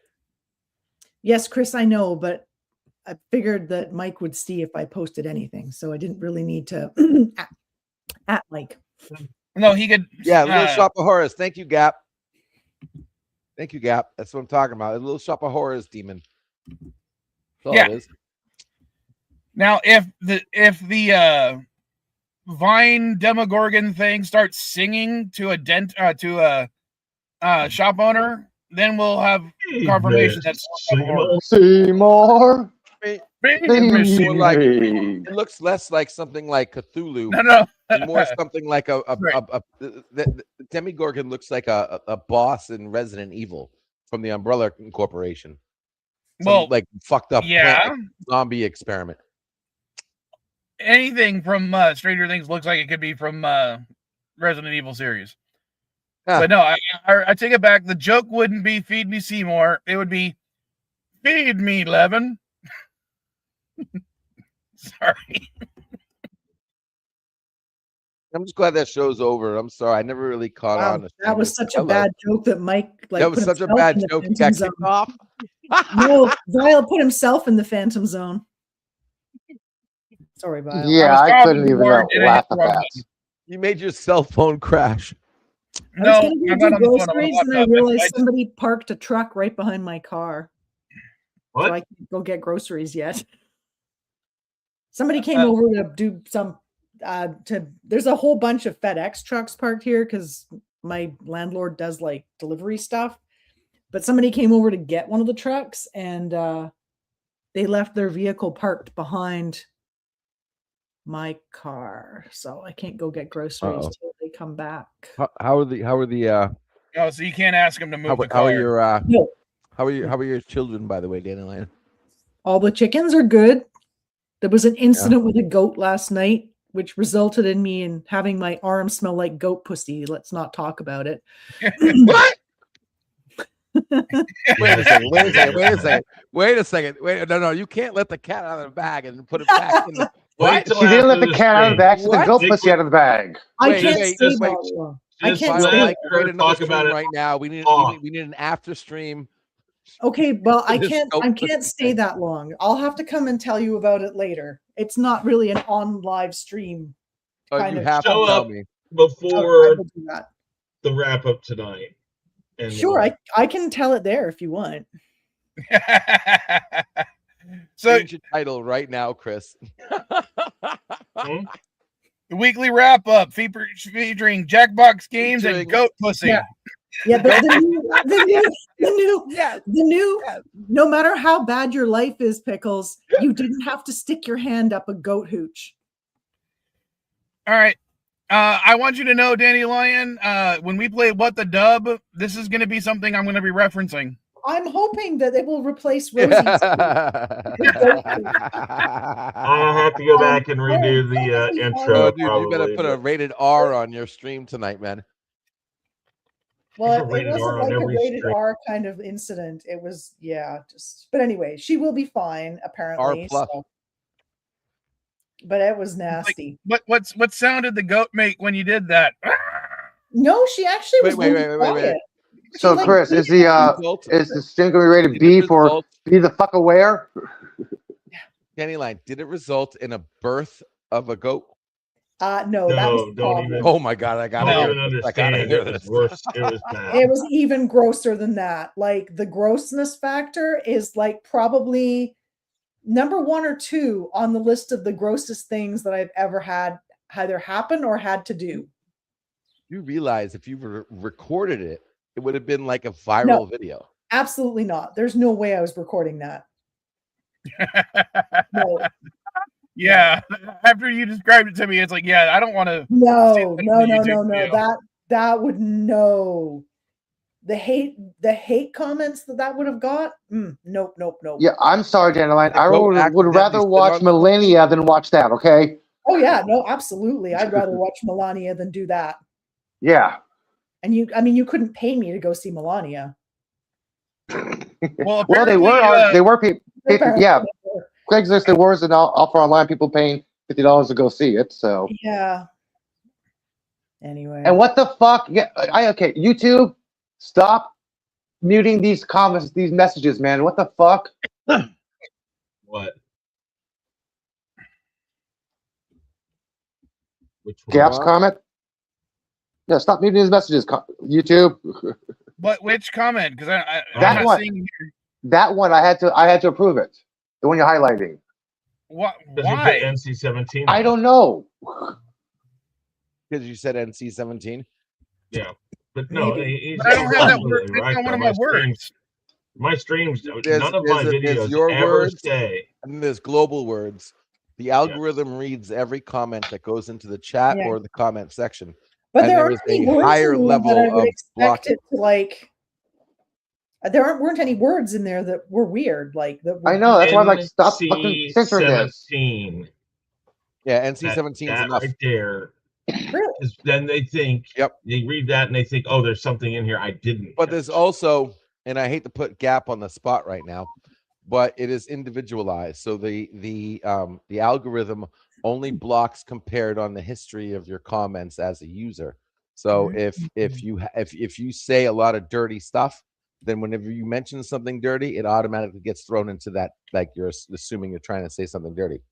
Yes, Chris, I know, but I figured that Mike would see if I posted anything, so I didn't really need to at Mike. No, he could. Yeah, a little shop of horrors. Thank you, Gap. Thank you, Gap. That's what I'm talking about. A little shop of horrors, demon. That's all it is. Now, if the Vine Demogorgon thing starts singing to a shop owner, then we'll have confirmation that's Seymour. It looks less like something like Cthulhu. No. And more something like the Demogorgon looks like a boss in Resident Evil from the Umbrella Corporation. Like fucked up zombie experiment. Anything from Stranger Things looks like it could be from Resident Evil series. But no, I take it back. The joke wouldn't be "Feed me Seymour." It would be "Feed me Levin." Sorry. I'm just glad that show's over. I'm sorry, I never really caught on. That was such a bad joke that Mike. That was such a bad joke. He got kicked off. No, Vile put himself in the Phantom Zone. Sorry, Vile. Yeah, I couldn't even laugh at that. You made your cell phone crash. No, I was going to do groceries and I realized somebody parked a truck right behind my car. What? So I can't go get groceries yet. Somebody came over to do some. There's a whole bunch of FedEx trucks parked here because my landlord does like delivery stuff. But somebody came over to get one of the trucks and they left their vehicle parked behind my car, so I can't go get groceries till they come back. How are the Oh, so you can't ask them to move the car. How are your children, by the way, Dandelion? All the chickens are good. There was an incident with a goat last night, which resulted in me having my arm smell like goat pussy. Let's not talk about it. What? Wait a second. No, you can't let the cat out of the bag and put it back in the. What? She didn't let the cat out of the bag. She let the goat pussy out of the bag. I can't stay that long. I can't stay. Talk about it right now. We need an after stream. Okay, well, I can't stay that long. I'll have to come and tell you about it later. It's not really an on live stream. You have to tell me before the wrap up tonight. Sure, I can tell it there if you want. So change your title right now, Chris. The weekly wrap up featuring Jackbox games and goat pussy. Yeah, but the new, no matter how bad your life is, Pickles, you didn't have to stick your hand up a goat hooch. All right. I want you to know, Dandelion, when we play What the Dub, this is going to be something I'm going to be referencing. I'm hoping that it will replace Rosie's. I'll have to go back and redo the intro. Dude, you better put a rated R on your stream tonight, man. Well, it wasn't like a rated R kind of incident. It was, but anyway, she will be fine, apparently. R+. So. But it was nasty. Like, what sound did the goat make when you did that? No, she actually was wait. So, Chris, is the stream going to be rated B for be the fuck aware? Dandelion, did it result in a birth of a goat? No, that was don't even. Oh my god, I gotta hear this. It was bad. It was even grosser than that. Like the grossness factor is like probably number 1 or 2 on the list of the grossest things that I've ever had either happen or had to do. You realize if you recorded it, it would have been like a viral video. Absolutely not. There's no way I was recording that. No. Yeah. After you described it to me, it's like, I don't want to. No. That would no. the hate comments that would have got. Nope. Yeah, I'm sorry, Dandelion. I Don't would rather accidentally watch sit on Millennia than watch that. Okay. Oh yeah, no, absolutely. I'd rather watch Melania than do that. Yeah. And you couldn't pay me to go see Melania. Well, They were people. Apparently Yeah. they were. Craigslist, there was an offer online, people paying $50 to go see it. So Yeah. Anyway. And what the fuck? Yeah, okay. YouTube, stop muting these comments, these messages, man. What the fuck? What? Which one? Gap's comment. Yeah, stop muting these messages. YouTube. But which comment? Because I'm That not one. seeing here. That one, I had to approve it. The one you're highlighting. What? Doesn't Why? put NC-17. I don't know. Because you said NC-17. Yeah, but no, But I don't have that word. It's not one of my words. My streams, none of There's my videos your ever words. say. And then there's global words. The algorithm reads every comment that goes into the chat or the comment section. But And there there aren't is any a words higher in there level that I would of expect blocking. it to like. Weren't any words in there that were weird, like that. I know. That's why I'm like, stop fucking censoring this. NC-17. Yeah, NC-17 is that enough. right there. Really? Because then they think, they read that and they think, oh, there's something in here I didn't. But there's also, and I hate to put Gap on the spot right now, but it is individualized. So the algorithm only blocks compared on the history of your comments as a user. So if you say a lot of dirty stuff, then whenever you mention something dirty, it automatically gets thrown into that, like you're assuming you're trying to say something dirty.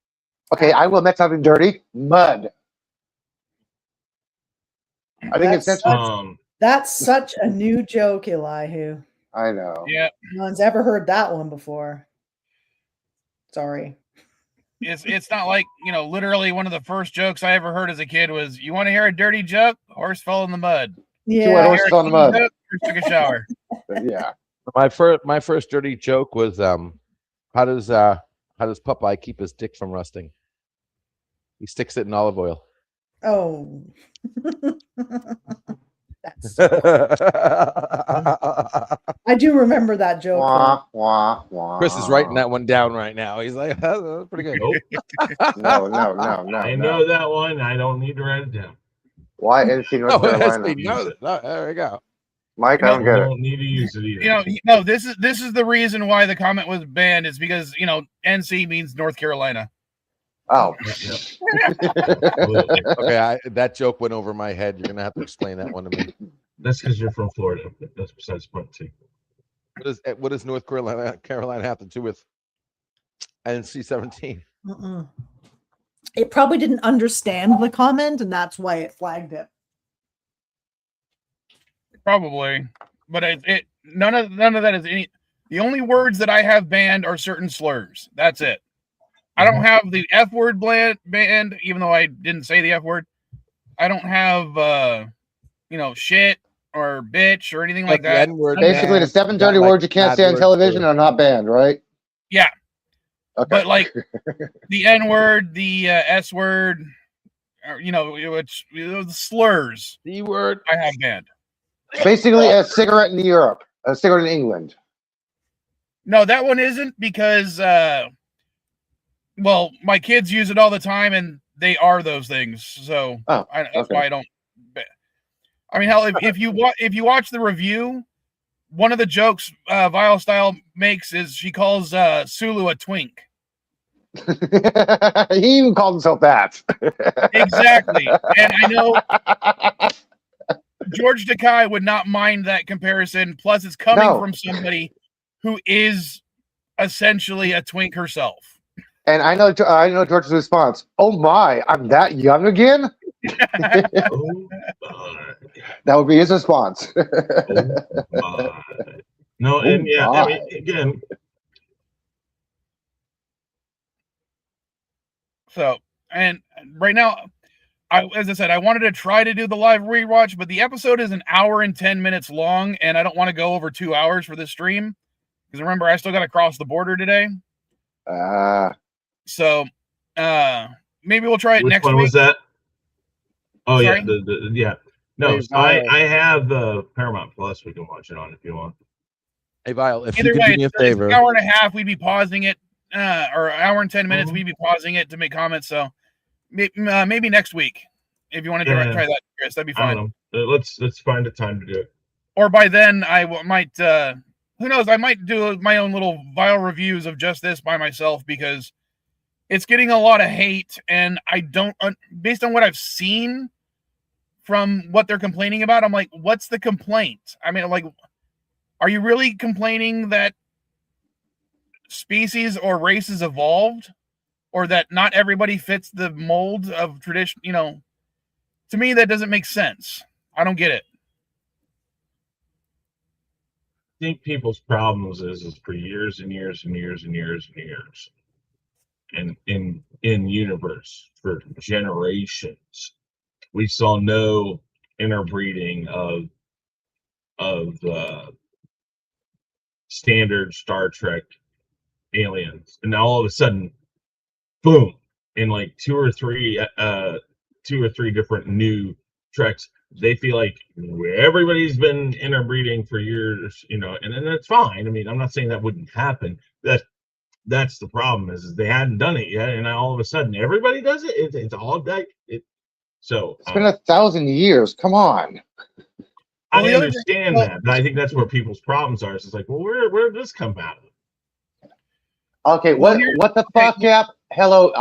Okay, I will admit something dirty. Mud. I think it's that's such a new joke, Elihu. I know. Yeah. No one's ever heard that one before. Sorry. It's not like, literally one of the first jokes I ever heard as a kid was, you want to hear a dirty joke? Horse fell in the mud. Yeah. Horse fell in the mud. Joke, took a shower. Yeah. My first dirty joke was how does Popeye keep his dick from rusting? He sticks it in olive oil. Oh. I do remember that joke. Wah, wah, wah. Chris is writing that one down right now. He's like, that's pretty good. No. I know that one. I don't need to write it down. Why NC North Carolina? There we go. Mike, I don't get it. Don't need to use it either. No, this is the reason why the comment was banned is because NC means North Carolina. Oh. Okay, that joke went over my head. You're gonna have to explain that one to me. That's because you're from Florida. That's besides the point too. What does North Carolina have to do with NC-17? It probably didn't understand the comment, and that's why it flagged it. Probably, but it none of that is any. The only words that I have banned are certain slurs. That's it. I don't have the F word banned, even though I didn't say the F word. I don't have shit or bitch or anything like that. Basically, the 7 dirty words you can't say on television are not banned, right? Yeah. Okay. But like the N word, the S word, or, the slurs. The word I have banned. Basically, a cigarette in Europe, a cigarette in England. No, that one isn't because, my kids use it all the time, and they are those things. So that's why I don't. I mean, hell, if you watch the review, one of the jokes Vile Style makes is she calls Sulu a twink. He even called himself that. Exactly, and I know George Takei would not mind that comparison. Plus, it's coming from somebody who is essentially a twink herself. And I know George's response. Oh my, I'm that young again? That would be his response. No, and I mean, again. So, and right now, as I said, I wanted to try to do the live rewatch, but the episode is 1 hour and 10 minutes long, and I don't want to go over 2 hours for this stream. Because remember, I still got to cross the border today. So, maybe we'll try it next week. Which one was that? Oh, sorry? yeah. No, so I have Paramount Plus. We can watch it on if you want. Hey, Vile, if Either you could way, do me a it's favor. an hour and a half. We'd be pausing it, or an hour and 10 minutes. Mhm. We'd be pausing it to make comments. So maybe next week, if you want to try that, Chris, that'd be fine. I don't know. Let's find a time to do it. Or by then, I might. Who knows? I might do my own little Vile reviews of just this by myself because it's getting a lot of hate, and I don't. Based on what I've seen from what they're complaining about, I'm like, what's the complaint? I mean, like, are you really complaining that species or races evolved, or that not everybody fits the mold of tradition? You know, to me, that doesn't make sense. I don't get it. I think people's problems is for years and years and years and years and years, and in universe for generations, we saw no interbreeding of standard Star Trek aliens, and now all of a sudden, boom! In like two or three different new Treks, they feel like everybody's been interbreeding for years, you know, and that's fine. I mean, I'm not saying that wouldn't happen. That's the problem is they hadn't done it yet, and now all of a sudden everybody does it. It's all like it. So it's been 1,000 years. Come on. I understand that, but I think that's where people's problems are. It's like, well, where did this come out of? Okay, what the fuck, Cap? Hello,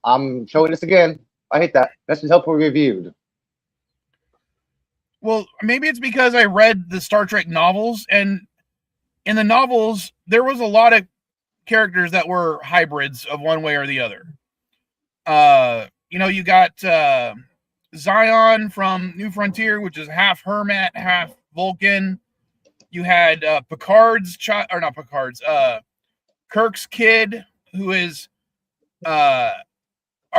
I'm showing this again. I hate that. This is helpful reviewed. Well, maybe it's because I read the Star Trek novels, and in the novels, there was a lot of characters that were hybrids of one way or the other. You know, you got Zion from New Frontier, which is half Hermat, half Vulcan. You had Picard's child, or not Picard's, Kirk's kid, who is a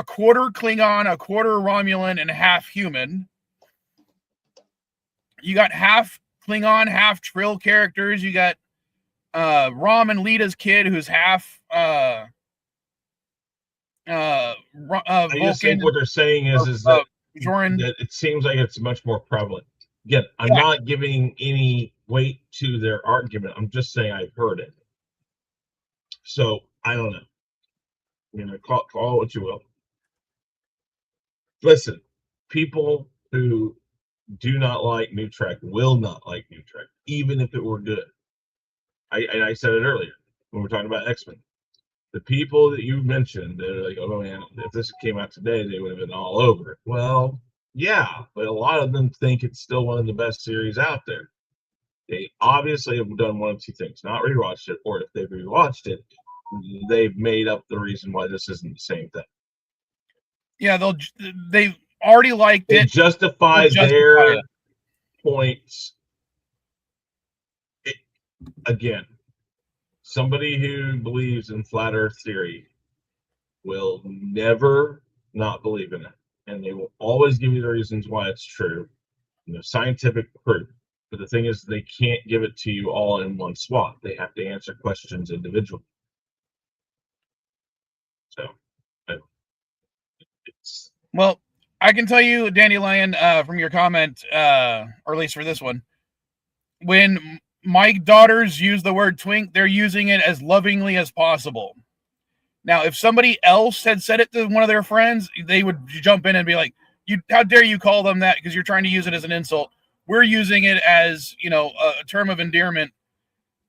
quarter Klingon, a quarter Romulan, and half human. You got half Klingon, half Trill characters. You got Rom and Lita's kid, who's half I Vulcan. just think what they're saying is that it seems like it's much more prevalent. Again, I'm not giving any weight to their argument. I'm just saying I've heard it. So I don't know. You know, call it what you will. Listen, people who do not like New Trek will not like New Trek, even if it were good. I said it earlier when we were talking about X-Men. The people that you mentioned, they're like, oh man, if this came out today, they would have been all over it. Well, yeah, but a lot of them think it's still one of the best series out there. They obviously have done one of two things: not rewatched it, or if they've rewatched it, they've made up the reason why this isn't the same thing. Yeah, they've already liked it. Justify their points. Again, somebody who believes in flat Earth theory will never not believe in it, and they will always give you the reasons why it's true, scientific proof. But the thing is, they can't give it to you all in one swat. They have to answer questions individually. So, well, I can tell you, Dandelion, from your comment, or at least for this one, when my daughters use the word twink, they're using it as lovingly as possible. Now, if somebody else had said it to one of their friends, they would jump in and be like, how dare you call them that, because you're trying to use it as an insult. We're using it as, a term of endearment.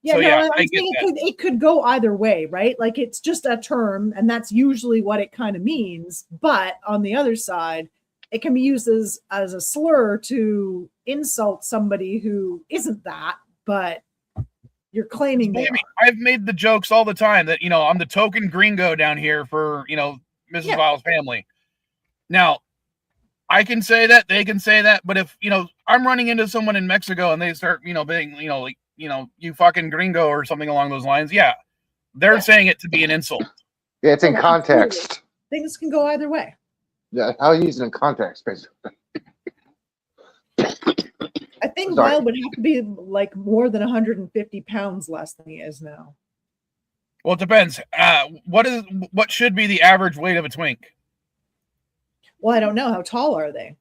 Yeah, so, no, I'm saying it could go either way, right? Like, it's just a term, and that's usually what it kind of means. But on the other side, it can be used as a slur to insult somebody who isn't that, but you're claiming they are. I've made the jokes all the time that, I'm the token gringo down here for, Mrs. Vile's family. Now, I can say that, they can say that, but if, I'm running into someone in Mexico and they start, being, you fucking gringo or something along those lines, they're saying it to be an insult. Yeah, it's in context. Things can go either way. Yeah, how you use it in context, basically. I think Vile would have to be like more than 150 pounds less than he is now. Well, it depends. What should be the average weight of a twink? Well, I don't know. How tall are they?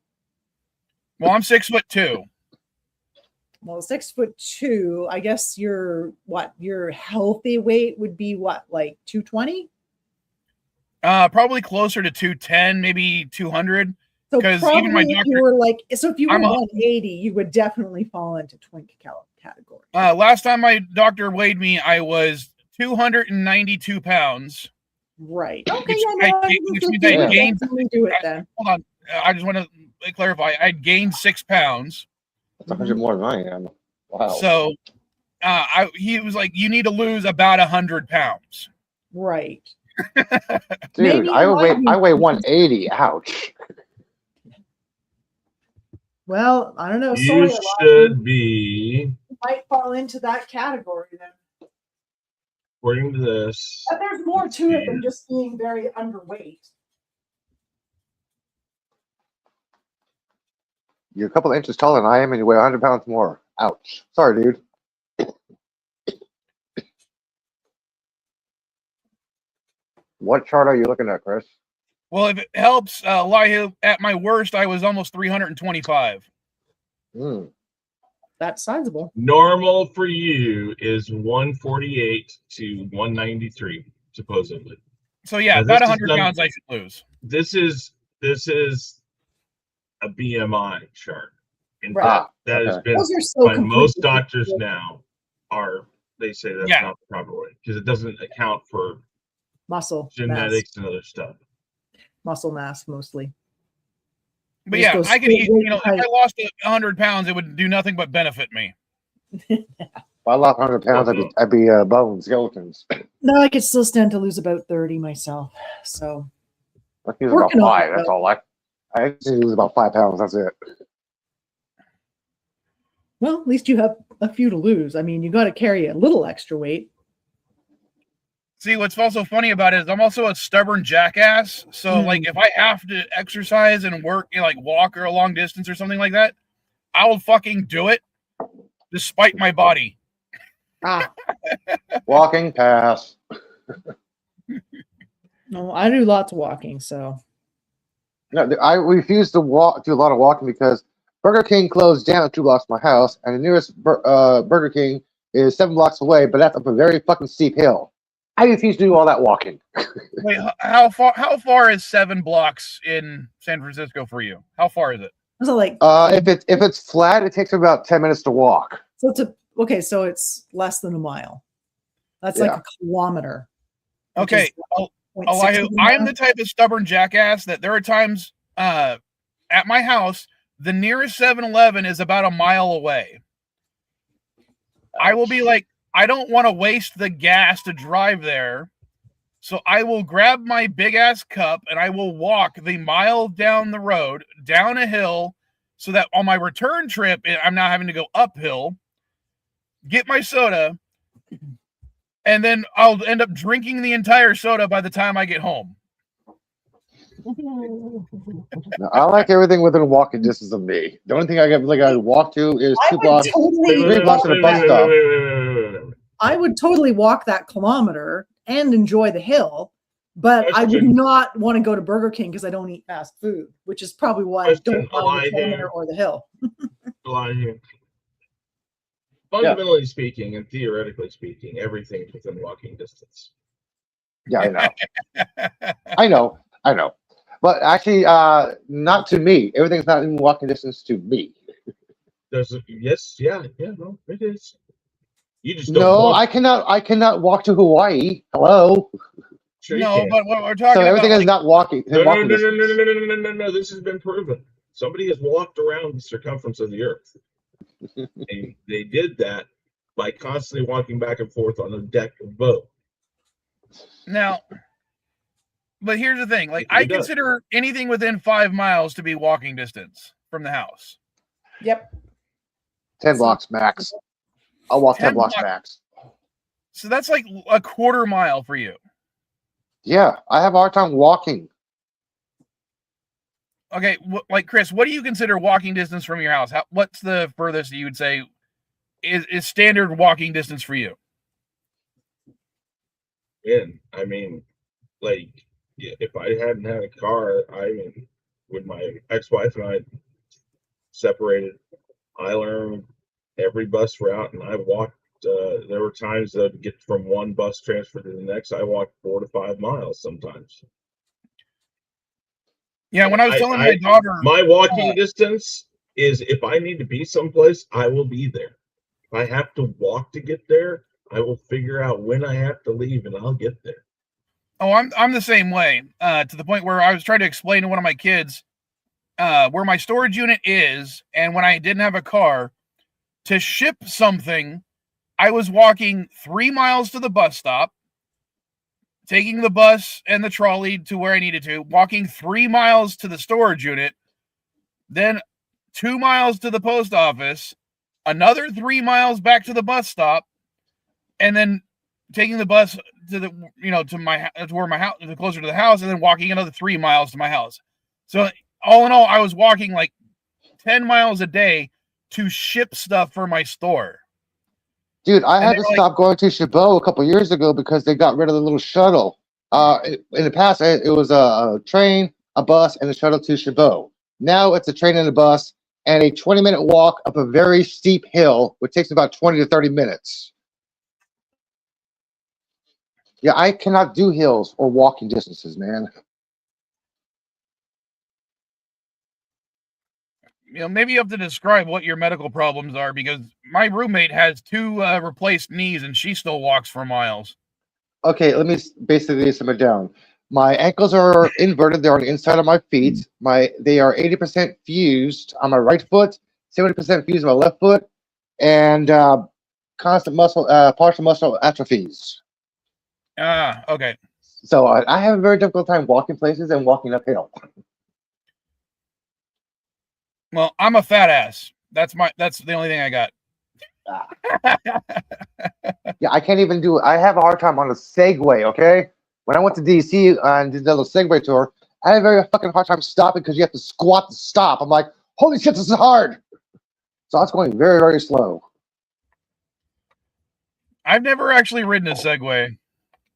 Well, I'm 6'2". Well, 6'2", I guess your healthy weight would be what, like 220? Probably closer to 210, maybe 200. So Because probably even my if doctor, you were like, so if you were I'm 180, you would definitely fall into twink category. last time my doctor weighed me, I was 292 pounds. Right. Okay. Which Yeah. No, which means I gained. do it then. Hold on. I just want to clarify. I gained 6 pounds. That's 100 more than I am. Wow. So, he was like, "You need to lose about 100 pounds." Right. Dude, Maybe I weigh 180. Ouch. Well, I don't know. You Sorry, should be, you might fall into that category then. according to this. But there's more to it than just being very underweight. You're a couple of inches taller than I am, and you weigh 100 pounds more. Ouch. Sorry, dude. What chart are you looking at, Chris? Well, if it helps, at my worst, I was almost 325. That's sizable. Normal for you is 148 to 193, supposedly. So yeah, Now, about this is 100 pounds I should lose. This is a BMI chart. In Right. fact, that has been Those are so by most completely doctors different. now they say that's Yeah. not the proper way because it doesn't account for Muscle genetics and other stuff. muscle mass mostly. But Just yeah, goes I could, straight if height. I lost 100 pounds, it would do nothing but benefit me. If I lost 100 pounds, I'd be bone skeletons. No, I could still stand to lose about 30 myself. So I lose about Working on 5. it, That's though. all. I just lose about 5 pounds. That's it. well, at least you have a few to lose. I mean, you got to carry a little extra weight. See, what's also funny about it is I'm also a stubborn jackass. So, like, if I have to exercise and work, like walk or a long distance or something like that, I will fucking do it despite my body. Walking pass. No, I do lots of walking. So No, I refuse to do a lot of walking because Burger King closed down 2 blocks from my house, and the nearest Burger King is 7 blocks away, but that's up a very fucking steep hill. I refuse to do all that walking. Wait, how far is 7 blocks in San Francisco for you? How far is it? so like If it's flat, it takes about 10 minutes to walk. so so it's less than a mile. That's like a kilometer. Okay, Elihu, I'm the type of stubborn jackass that there are times at my house, the nearest 7-Eleven is about a mile away. I will be like, I don't want to waste the gas to drive there. So I will grab my big ass cup and I will walk the mile down the road, down a hill, so that on my return trip, I'm not having to go uphill, get my soda, and then I'll end up drinking the entire soda by the time I get home. Now, I like everything within walking distance of me. The only thing I walk to is 2 blocks, 3 blocks to the bus stop. I would totally walk that kilometer and enjoy the hill, but I would not want to go to Burger King because I don't eat fast food, which is probably why I don't mind the kilometer or the hill. Fundamentally speaking and theoretically speaking, everything's within walking distance. Yeah, I know. I know. But actually, not to me. Everything's not in walking distance to me. Yes, no, it is. You just don't I cannot walk to Hawaii. Hello. Sure but what we're talking so about, everything is not walking. No. This has been proven. Somebody has walked around the circumference of the earth. And they did that by constantly walking back and forth on the deck of a boat. Now, but here's the thing: I consider anything within 5 miles to be walking distance from the house. Yep. 10 blocks max. I'll walk 10 blocks max. So that's like a quarter mile for you. Yeah, I have a hard time walking. Okay, Chris, what do you consider walking distance from your house? What's the furthest you would say is standard walking distance for you? And I mean, if I hadn't had a car, with my ex-wife and I separated. I learned every bus route, and I walked. There were times that to get from one bus transfer to the next, I walked 4 to 5 miles sometimes. Yeah, when I was telling my daughter, my walking distance is if I need to be someplace, I will be there. If I have to walk to get there, I will figure out when I have to leave, and I'll get there. Oh, I'm the same way. To the point where I was trying to explain to one of my kids where my storage unit is, and when I didn't have a car to ship something, I was walking 3 miles to the bus stop, taking the bus and the trolley to where I needed to, walking 3 miles to the storage unit, then 2 miles to the post office, another 3 miles back to the bus stop, and then taking the bus to the to where my house, closer to the house, and then walking another 3 miles to my house. So all in all, I was walking like 10 miles a day to ship stuff for my store. Dude, I had to stop going to Chabot a couple years ago because they got rid of the little shuttle. In the past, it was a train, a bus, and a shuttle to Chabot. Now it's a train and a bus and a 20-minute walk up a very steep hill, which takes about 20 to 30 minutes. Yeah, I cannot do hills or walking distances, man. Maybe you have to describe what your medical problems are, because my roommate has 2 replaced knees and she still walks for miles. Okay, let me basically sum it down. My ankles are inverted. They're on the inside of my feet. They are 80% fused on my right foot, 70% fused on my left foot, and constant partial muscle atrophies. Okay. So I have a very difficult time walking places and walking uphill. Well, I'm a fat ass. That's the only thing I got. Yeah, I can't even do it. I have a hard time on a Segway, okay? When I went to DC and did the little Segway tour, I had a very fucking hard time stopping because you have to squat to stop. I'm like, holy shit, this is hard. So I was going very, very slow. I've never actually ridden a Segway.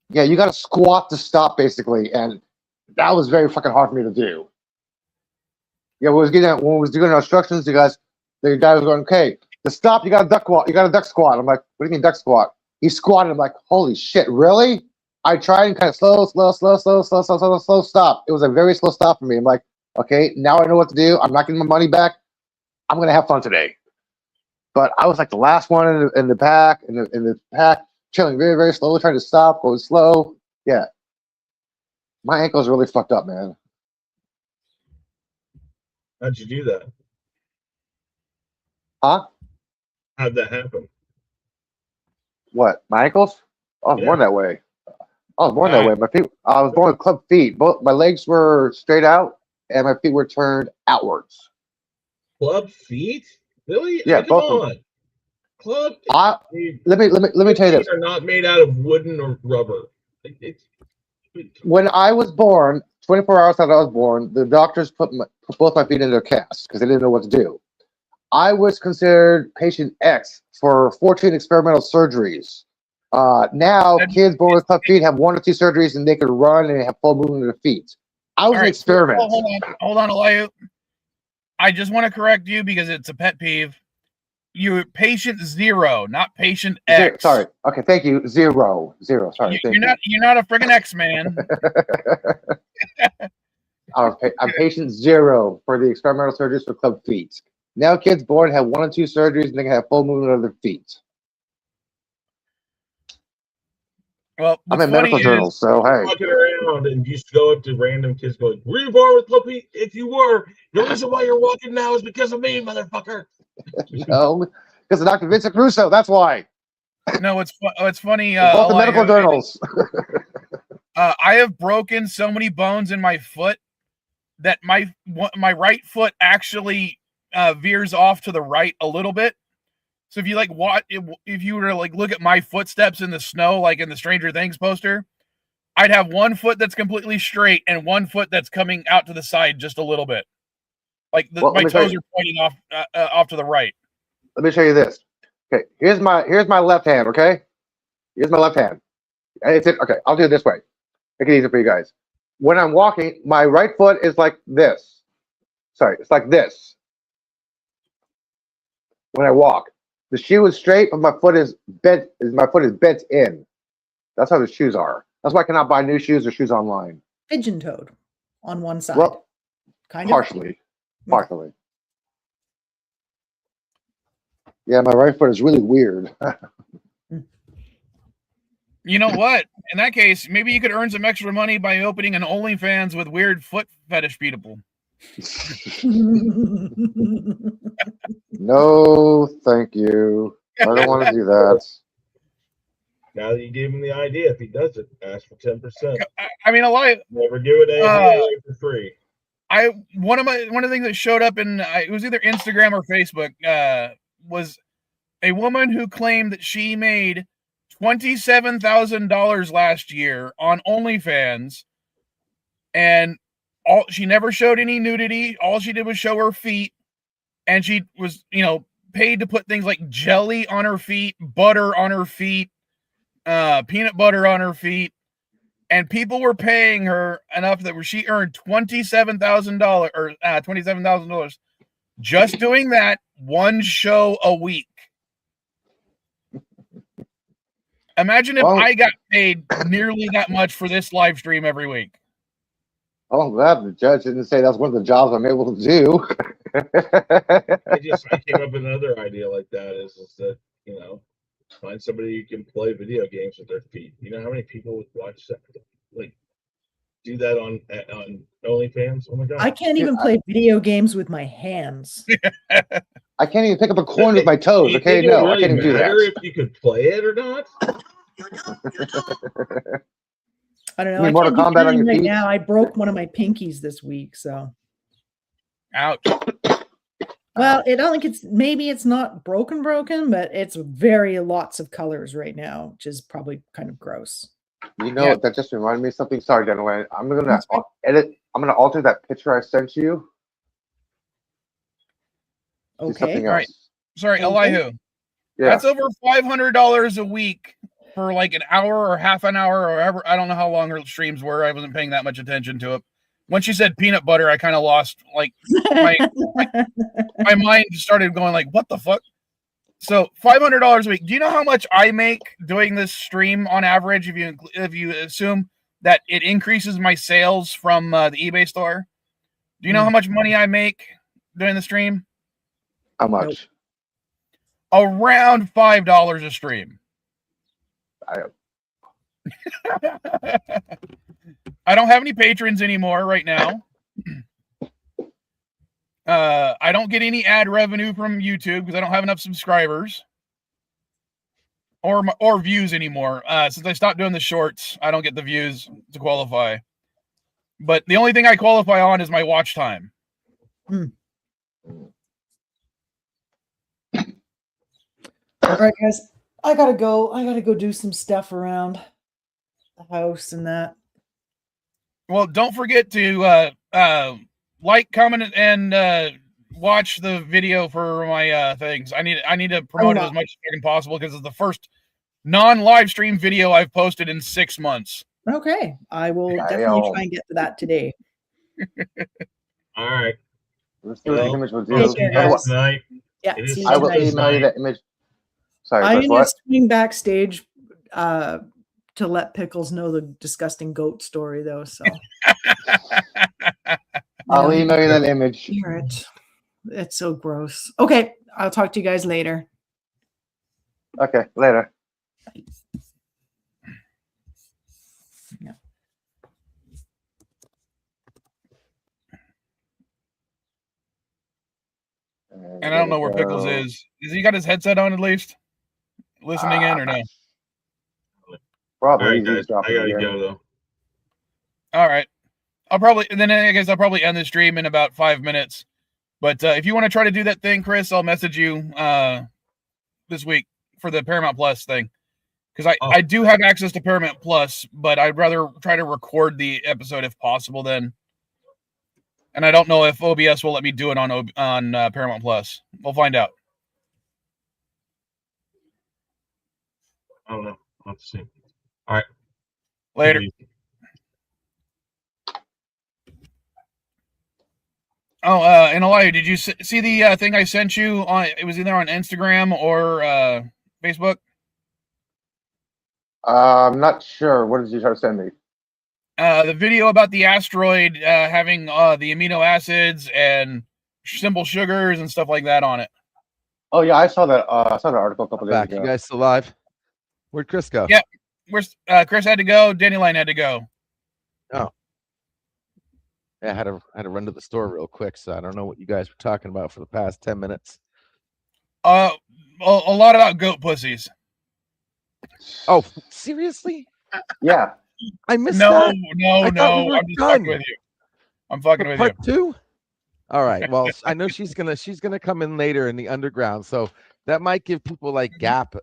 Yeah, you got to squat to stop, basically, and that was very fucking hard for me to do. Yeah, when we was doing our instructions, the guy was going, okay, to stop, you got to duck squat. You got to duck squat. I'm like, what do you mean duck squat? He squatted. I'm like, holy shit, really? I tried and kind of slow stop. It was a very slow stop for me. I'm like, okay, now I know what to do. I'm not getting my money back. I'm gonna have fun today. But I was like the last one in the pack, in the pack, chilling very, very slowly, trying to stop, going slow. Yeah, my ankle's really fucked up, man. How'd you do that? Huh? How'd that happen? What? My ankles? I was born that way. I My feet. I was born with club feet. Both my legs were straight out, and my feet were turned outwards. Club feet? Really? Yeah, come on. Club. Let me tell you this. Are not made out of wooden or rubber. When I was born, 24 hours after I was born, the doctors put both my feet into a cast because they didn't know what to do. I was considered patient X for 14 experimental surgeries. Now, kids born with club feet have 1 or 2 surgeries and they can run and have full movement of their feet. I was an experiment. Hold on, Eliu. I just want to correct you because it's a pet peeve. You're patient 0, not patient X. Sorry. Okay, thank you. 0. Sorry. You're not a friggin' X man. I'm patient 0 for the experimental surgeries for club feet. Now kids born have 1 or 2 surgeries and they can have full movement of their feet. Well, I'm in medical journals, so hey. Walking around and used to go up to random kids going, were you born with club feet? If you were, the reason why you're walking now is because of me, motherfucker. No, because of Dr. Vincent Russo, that's why. No, it's funny. Both the medical journals. I have broken so many bones in my foot that my right foot actually veers off to the right a little bit. So if you if you were to look at my footsteps in the snow, like in the Stranger Things poster, I'd have 1 foot that's completely straight and 1 foot that's coming out to the side just a little bit. My toes are pointing off to the right. Let me show you this. Okay, here's my left hand. Okay, here's my left hand. Okay, I'll do it this way. Make it easier for you guys. When I'm walking, my right foot is like this. Sorry, it's like this. when I walk. The shoe is straight, but my foot is bent. My foot is bent in. That's how the shoes are. That's why I cannot buy new shoes or shoes online. Pigeon-toed on one side. Well, kind partially. Yeah, my right foot is really weird. You know what? In that case, maybe you could earn some extra money by opening an OnlyFans with weird foot fetish people. No, thank you. I don't want to do that. Now that you gave him the idea, if he does it, ask for 10%. I mean, a lot. Never give it away for free. One of the things that showed up in it was either Instagram or Facebook was a woman who claimed that she made $27,000 last year on OnlyFans, and she never showed any nudity. All she did was show her feet, and she was, paid to put things like jelly on her feet, butter on her feet, peanut butter on her feet, and people were paying her enough that she earned $27,000 just doing that one show a week. Imagine if I got paid nearly that much for this live stream every week. Oh, I'm glad the judge didn't say that's one of the jobs I'm able to do. I came up with another idea like that is that, find somebody who can play video games with their feet. You know how many people would watch that? Like, do that on OnlyFans? Oh my God. I can't even play video games with my hands. I can't even pick up a coin with my toes. Okay, no, I can't even do that. If you could play it or not? I don't know. I Mortal Kombat on your feet? Now I broke one of my pinkies this week, so. Ouch. Well, I don't think it's not broken, but it's very lots of colors right now, which is probably kind of gross. You know, that just reminded me of something. Sorry, gentlemen. I'm gonna alter that picture I sent you. Okay. Something else. Right. Sorry, Elihu. Yeah. That's over $500 a week for like an hour or half an hour or ever. I don't know how long her streams were. I wasn't paying that much attention to it. When she said peanut butter, I kind of lost my mind started going like, what the fuck? So $500 a week. Do you know how much I make doing this stream on average? If you assume that it increases my sales from the eBay store, do you know how much money I make doing the stream? How much? Around $5 a stream. I don't have any patrons anymore right now. I don't get any ad revenue from YouTube because I don't have enough subscribers or views anymore. Since I stopped doing the shorts, I don't get the views to qualify. But the only thing I qualify on is my watch time. All right, guys. I gotta go do some stuff around the house and that. Well, don't forget to like, comment, and watch the video for my things. I need to promote it as much as possible because it's the first non-live stream video I've posted in 6 months. Okay, I will definitely try and get to that today. All right. Let's see what the image will do. Tonight. Yeah, I will email you that image. Sorry, I'm going to swing backstage to let Pickles know the disgusting goat story, though. So I'll email you that image. Hear it. It's so gross. Okay, I'll talk to you guys later. Okay, later. Yeah. And I don't know where Pickles is. Has he got his headset on at least? Listening in or no? Probably. All right, guys. I gotta go though. All right. I'll probably end the stream in about 5 minutes. But if you want to try to do that thing, Chris, I'll message you this week for the Paramount Plus thing. Because I do have access to Paramount Plus, but I'd rather try to record the episode if possible then. And I don't know if OBS will let me do it on Paramount Plus. We'll find out. I don't know. I'll have to see. All right. Later. Oh, and Elijah, did you see the thing I sent you on? It was either on Instagram or Facebook. I'm not sure. What did you try to send me? The video about the asteroid having the amino acids and simple sugars and stuff like that on it. Oh yeah, I saw that. I saw that article a couple days ago. You guys still alive? Where'd Chris go? Yeah, Chris had to go. Dandelion had to go. Oh. Yeah, I had to run to the store real quick, so I don't know what you guys were talking about for the past 10 minutes. A lot about goat pussies. Oh, seriously? Yeah. I missed No. that. I'm just fucking with you. I'm fucking with you. Part 2? All right. Well, I know she's gonna come in later in the underground, so that might give people like Gap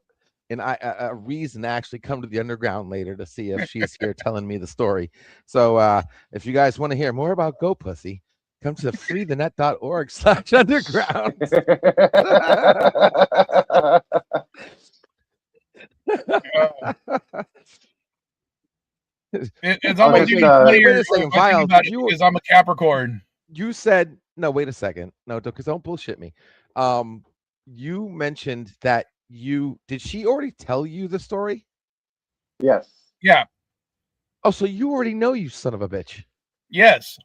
and a reason to actually come to the underground later to see if she's here telling me the story. So if you guys want to hear more about Go Pussy, come to freethenet.org/underground. It's almost even funnier Vile, about it because I'm a Capricorn. You said no. Wait a second. No, because don't bullshit me. You mentioned that did she already tell you the story? Yes. Yeah. Oh, so you already know, you son of a bitch. Yes.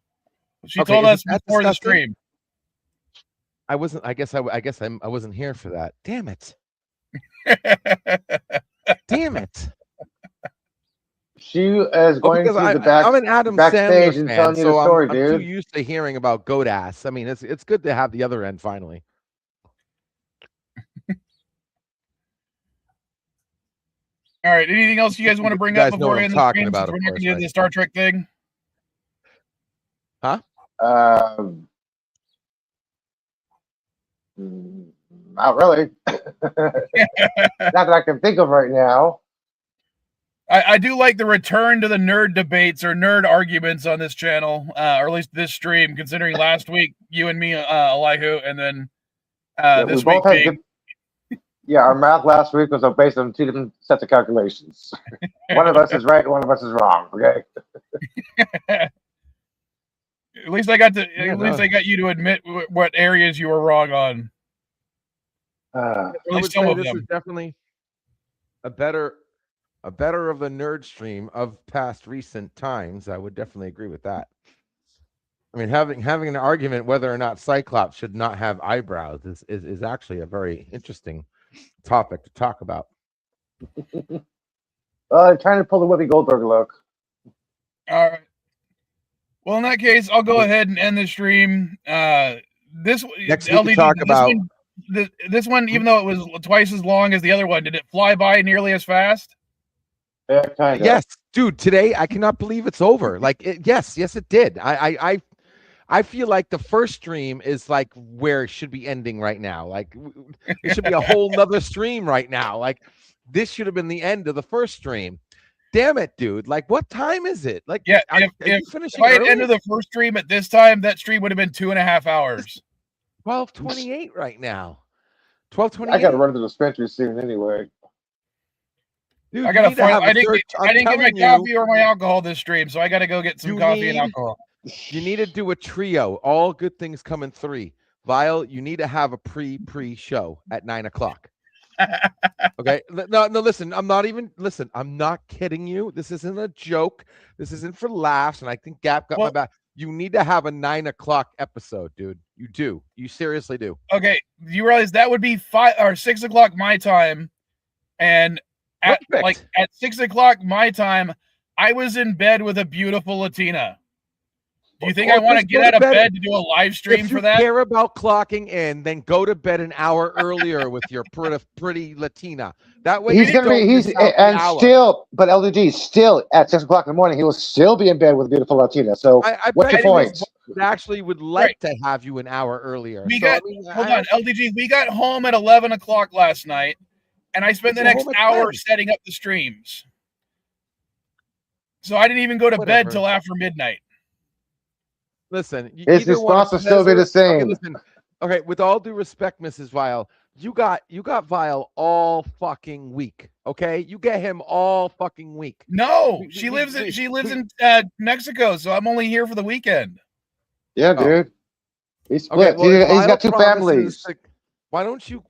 She told us before the stream. I wasn't. I guess I wasn't here for that. Damn it. Damn it. She is going to the back. I'm an Adam backstage Sandler and fan, telling you the story, I'm dude. too used to hearing about goat ass. I mean, it's good to have the other end finally. All right. Anything else you guys want to bring up before we end the stream? About, we're not going to right? do the Star Trek thing. Huh? Not really. Not that I can think of right now. I do like the return to the nerd debates or nerd arguments on this channel, or at least this stream, considering last week you and me, Elihu, and then this week being... Yeah, our math last week was based on 2 different sets of calculations. One of us is right, one of us is wrong. Okay. At least I got you to admit what areas you were wrong on. At least some of them. This is definitely a better of the nerd stream of past recent times. I would definitely agree with that. I mean, having an argument whether or not Cyclops should not have eyebrows is actually a very interesting topic to talk about. Trying to pull the Whoopi Goldberg look. All right. Well, in that case, I'll go ahead and end the stream. This next week we talk about this one, even though it was twice as long as the other one, did it fly by nearly as fast? Yeah, kind of. Yes, dude. Today I cannot believe it's over. Like, yes, it did. I feel like the first stream is like where it should be ending right now. Like, it should be a whole nother stream right now. Like, this should have been the end of the first stream. Damn it, dude. Like, what time is it? Like, yeah, if I had ended the first stream at this time, that stream would have been 2.5 hours. 12:28 right now. 12:28. I got to run to the dispensary soon anyway. Dude, I got to. I didn't get my coffee or my alcohol this stream, so I got to go get some coffee and alcohol. You need to do a trio. All good things come in 3. Vile, you need to have a pre show at 9 o'clock. Okay. No, listen, I'm not kidding you. This isn't a joke. This isn't for laughs. And I think Gap got my back. You need to have a 9 o'clock episode, dude. You do. You seriously do. Okay. You realize that would be 5 or 6 o'clock my time. And at 6 o'clock my time, I was in bed with a beautiful Latina. Do you think I want to get out of bed to do a live stream for that? If you care about clocking in, then go to bed an hour earlier with your pretty Latina. That way but LDG still at 6 o'clock in the morning, he will still be in bed with a beautiful Latina. So what's your point? Actually would like to have you an hour earlier. Hold on, LDG. We got home at 11 o'clock last night, and I spent the next hour setting up the streams. So I didn't even go to bed till after midnight. Listen, his response will still be the same. Okay, with all due respect, Mrs. Vile, you got Vile all fucking week. Okay, you get him all fucking week. No, she lives in Mexico, so I'm only here for the weekend. Yeah, dude. He's split. He's got two families. Why don't you?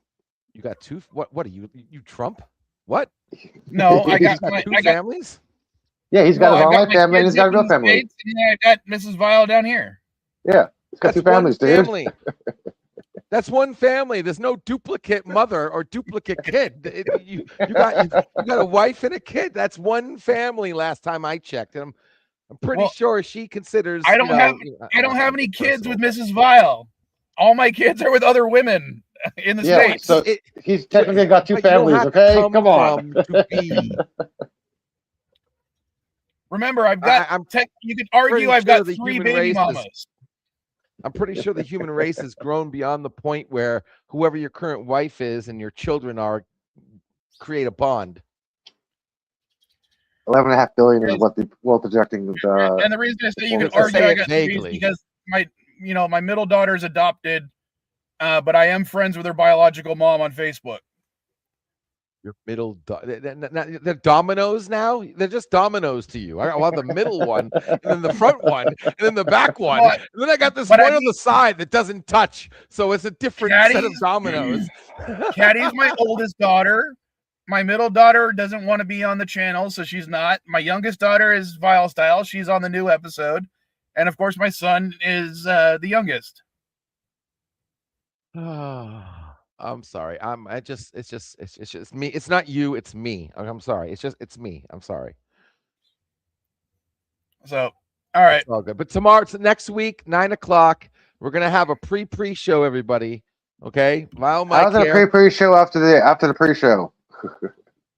You got two. What are you? You Trump? What? No, I got two families. Yeah, he's got his online family and he's got a real family. States, and I got Mrs. Vile down here. Yeah, he's got two families, dude. That's one family. There's no duplicate mother or duplicate kid. You got a wife and a kid. That's one family. Last time I checked, and I'm pretty sure she considers. I don't have any kids with Mrs. Vile. All my kids are with other women in the States. So he's technically got two families. Okay, come on. Remember, I've got. You could argue I've got 3 baby mamas. I'm pretty sure the human race has grown beyond the point where whoever your current wife is and your children are create a bond. 11.5 billion is what the projecting. And the reason I say you can argue I got 3 is because my middle daughter is adopted, but I am friends with her biological mom on Facebook. Your middle, they're dominoes now. They're just dominoes to you. I want the middle one, and then the front one, and then the back one, and then I got this one on the side that doesn't touch. So it's a different set of dominoes. Caddy's my oldest daughter. My middle daughter doesn't want to be on the channel, so she's not. My youngest daughter is Vile Style. She's on the new episode, and of course, my son is the youngest. I'm sorry. It's just me. It's not you. It's me. I'm sorry. It's me. I'm sorry. So, all right. It's all good. But tomorrow, next week, 9 o'clock, we're going to have a pre-show, everybody. Okay. VileMike. How's a pre-show after the pre-show?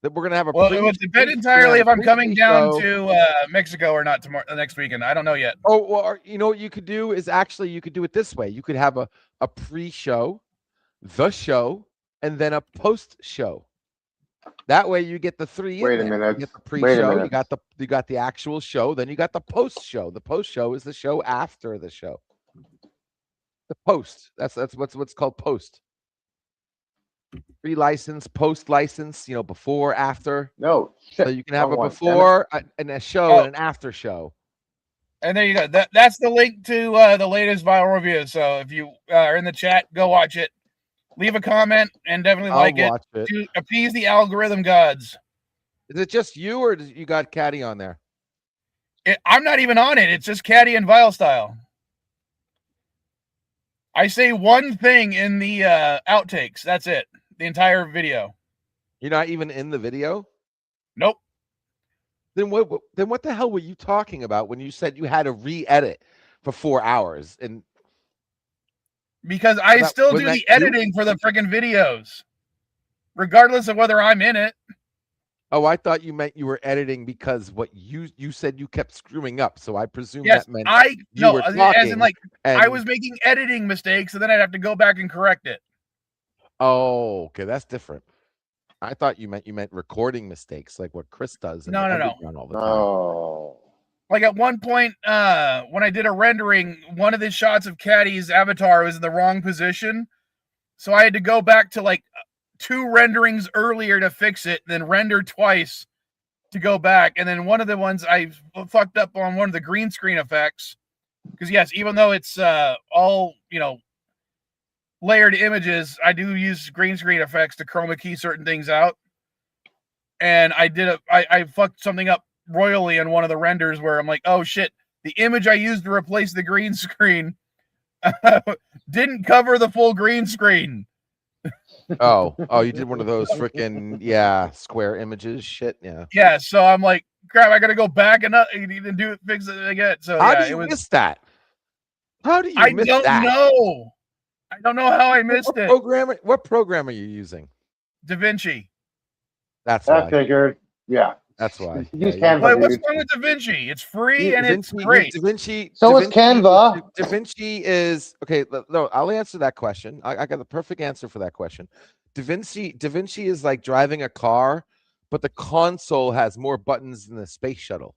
That we're going to have a it would depend entirely if I'm coming down to Mexico or not tomorrow, next weekend. I don't know yet. Oh, well, you know what you could do is actually you could do it this way. You could have a pre-show, the show, and then a post-show. That way you get the 3 in Wait a there. minute. You get the pre-show, you got the actual show, then you got the post-show. The post-show is the show after the show. The post. That's what's called post. Pre-license, post-license, before, after. No. So you can have a before and a show and an after show. And there you go. That's the link to the latest Vile review. So if you are in the chat, go watch it. Leave a comment and definitely like it to appease the algorithm gods. Is it just you, or you got Caddy on there? I'm not even on it. It's just Caddy and Vile Style. I say one thing in the outtakes. That's it. The entire video. You're not even in the video? Nope. Then what the hell were you talking about when you said you had to re-edit for 4 hours? And because I still do the editing for the freaking videos, regardless of whether I'm in it. Oh, I thought you meant you were editing because what you said you kept screwing up. So I presume that meant I was making editing mistakes, and then I'd have to go back and correct it. Oh, okay, that's different. I thought you meant recording mistakes, like what Chris does. No. All the time. Oh. Like at one point, when I did a rendering, one of the shots of Caddy's avatar was in the wrong position, so I had to go back to like 2 renderings earlier to fix it, then render twice to go back. And then one of the ones I fucked up on one of the green screen effects, because yes, even though it's all layered images, I do use green screen effects to chroma key certain things out. And I fucked something up royally in one of the renders where I'm like, oh shit, the image I used to replace the green screen didn't cover the full green screen. Oh, you did one of those freaking square images shit. Yeah, so I'm like, crap, I gotta go back and fix it again. So how do you miss that? How do you miss that? I don't know how I missed it. What program are you using? DaVinci. That's why. I figured. Yeah. That's why. What's wrong with DaVinci? It's free and it's great. DaVinci. So is Canva. DaVinci is okay. No, I'll answer that question. I got the perfect answer for that question. DaVinci is like driving a car, but the console has more buttons than the space shuttle.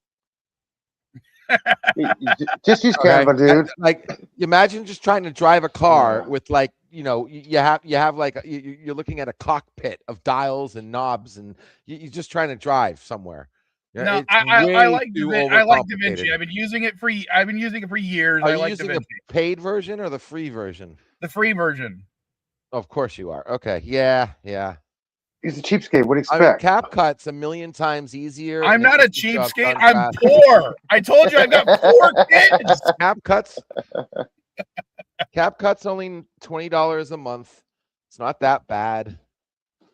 Just use Canva, dude. Like, imagine just trying to drive a car with like, you have like you're looking at a cockpit of dials and knobs, and you're just trying to drive somewhere. Yeah, No, it's I way like too I like DaVinci. overcomplicated. I've been using it for years. Are I you like using DaVinci. a paid version or the free version? The free version. Of course you are. Okay. Yeah. He's a cheapskate. What do you I mean, expect? CapCut's a million times easier. I'm and it not a gets the job cheapskate. done I'm fast. poor. I told you I've got 4 kids. CapCut's only $20 a month. It's not that bad.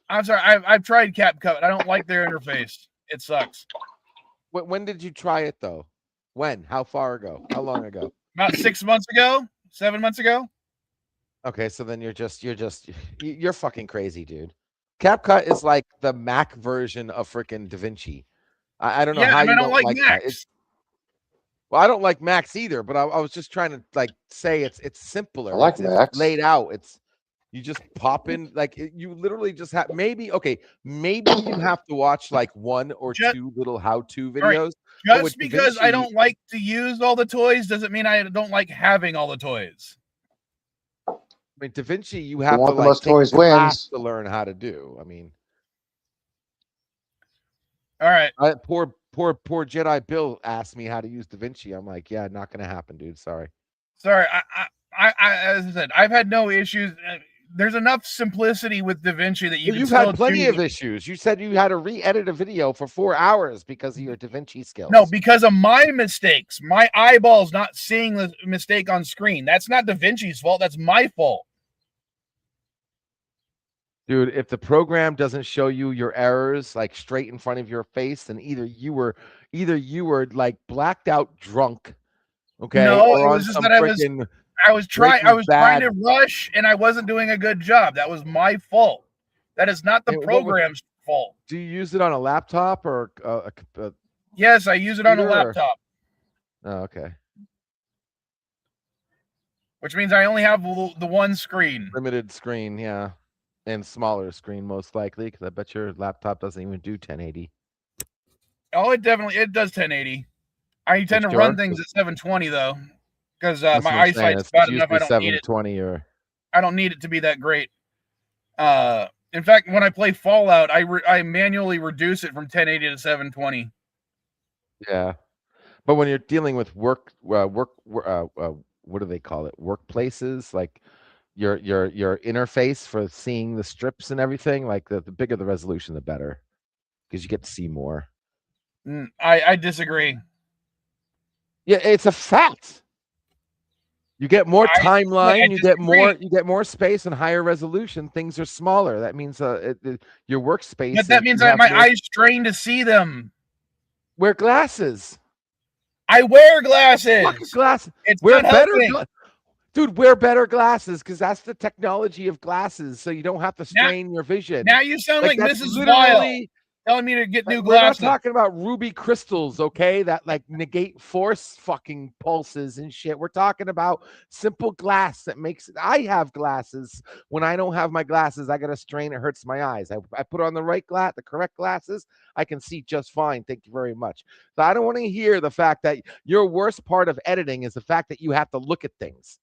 I'm sorry. I've tried CapCut. I don't like their interface. It sucks. When did you try it though? When? How far ago? How long ago? About 6 months ago, 7 months ago. Okay, so then you're fucking crazy, dude. CapCut is like the Mac version of freaking DaVinci. I don't know how and you I don't like that. Macs. Well, I don't like Macs either, but I was just trying to like say it's simpler. I like it's Macs. laid out. You just pop in you literally just have maybe you have to watch like 1 or 2 little how-to videos. Right. Just because I don't like to use all the toys doesn't mean I don't like having all the toys. I mean, DaVinci, you have to the most take toys a class wins to learn how to do. I mean, all right. Poor Jedi Bill asked me how to use DaVinci. I'm like, yeah, not gonna happen, dude. Sorry. I as I said, I've had no issues. There's enough simplicity with DaVinci that you've had plenty of issues. You said you had to re-edit a video for 4 hours because of your DaVinci skills. No, because of my mistakes. My eyeballs not seeing the mistake on screen. That's not DaVinci's fault. That's my fault. Dude, if the program doesn't show you your errors like straight in front of your face, then either you were like blacked out drunk, okay? No, or it was just that I was trying to rush and I wasn't doing a good job. That was my fault. That is not the program's fault. Do you use it on a laptop or yes, I use it on a laptop. Oh, okay. Which means I only have the one screen. Limited screen, yeah. And smaller screen most likely, because I bet your laptop doesn't even do 1080. Oh, it does 1080. I tend to run things at 720 though, because my eyesight's bad enough. I don't need it. I don't need it to be that great. In fact, when I play Fallout, I manually reduce it from 1080 to 720. Yeah, but when you're dealing with what do they call it? Workplaces, like your interface for seeing the strips and everything, like the bigger the resolution, the better, because you get to see more. I disagree. Yeah, it's a fact. You get more timeline, you get more space and higher resolution. Things are smaller. That means your workspace. But that means my eyes strain to see them. Wear glasses. I wear glasses. Glasses. Wear better. Dude, wear better glasses because that's the technology of glasses, so you don't have to strain your vision. Now you sound like Mrs. Vile telling me to get new glasses. We're not talking about ruby crystals, okay? That like negate force fucking pulses and shit. We're talking about simple glass that makes it. I have glasses. When I don't have my glasses, I got to strain. It hurts my eyes. I put on the correct glasses. I can see just fine. Thank you very much. So I don't want to hear the fact that your worst part of editing is the fact that you have to look at things.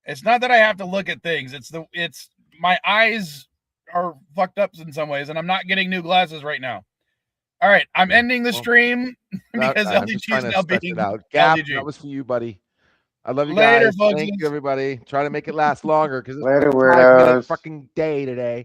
It's not that I have to look at things. It's my eyes are fucked up in some ways, and I'm not getting new glasses right now. All right, I'm ending the stream because LDG is now being out. Gap, that was for you, buddy. I love you guys. Folks. Thank you, everybody. Try to make it last longer because it's later, 5-minute fucking day today.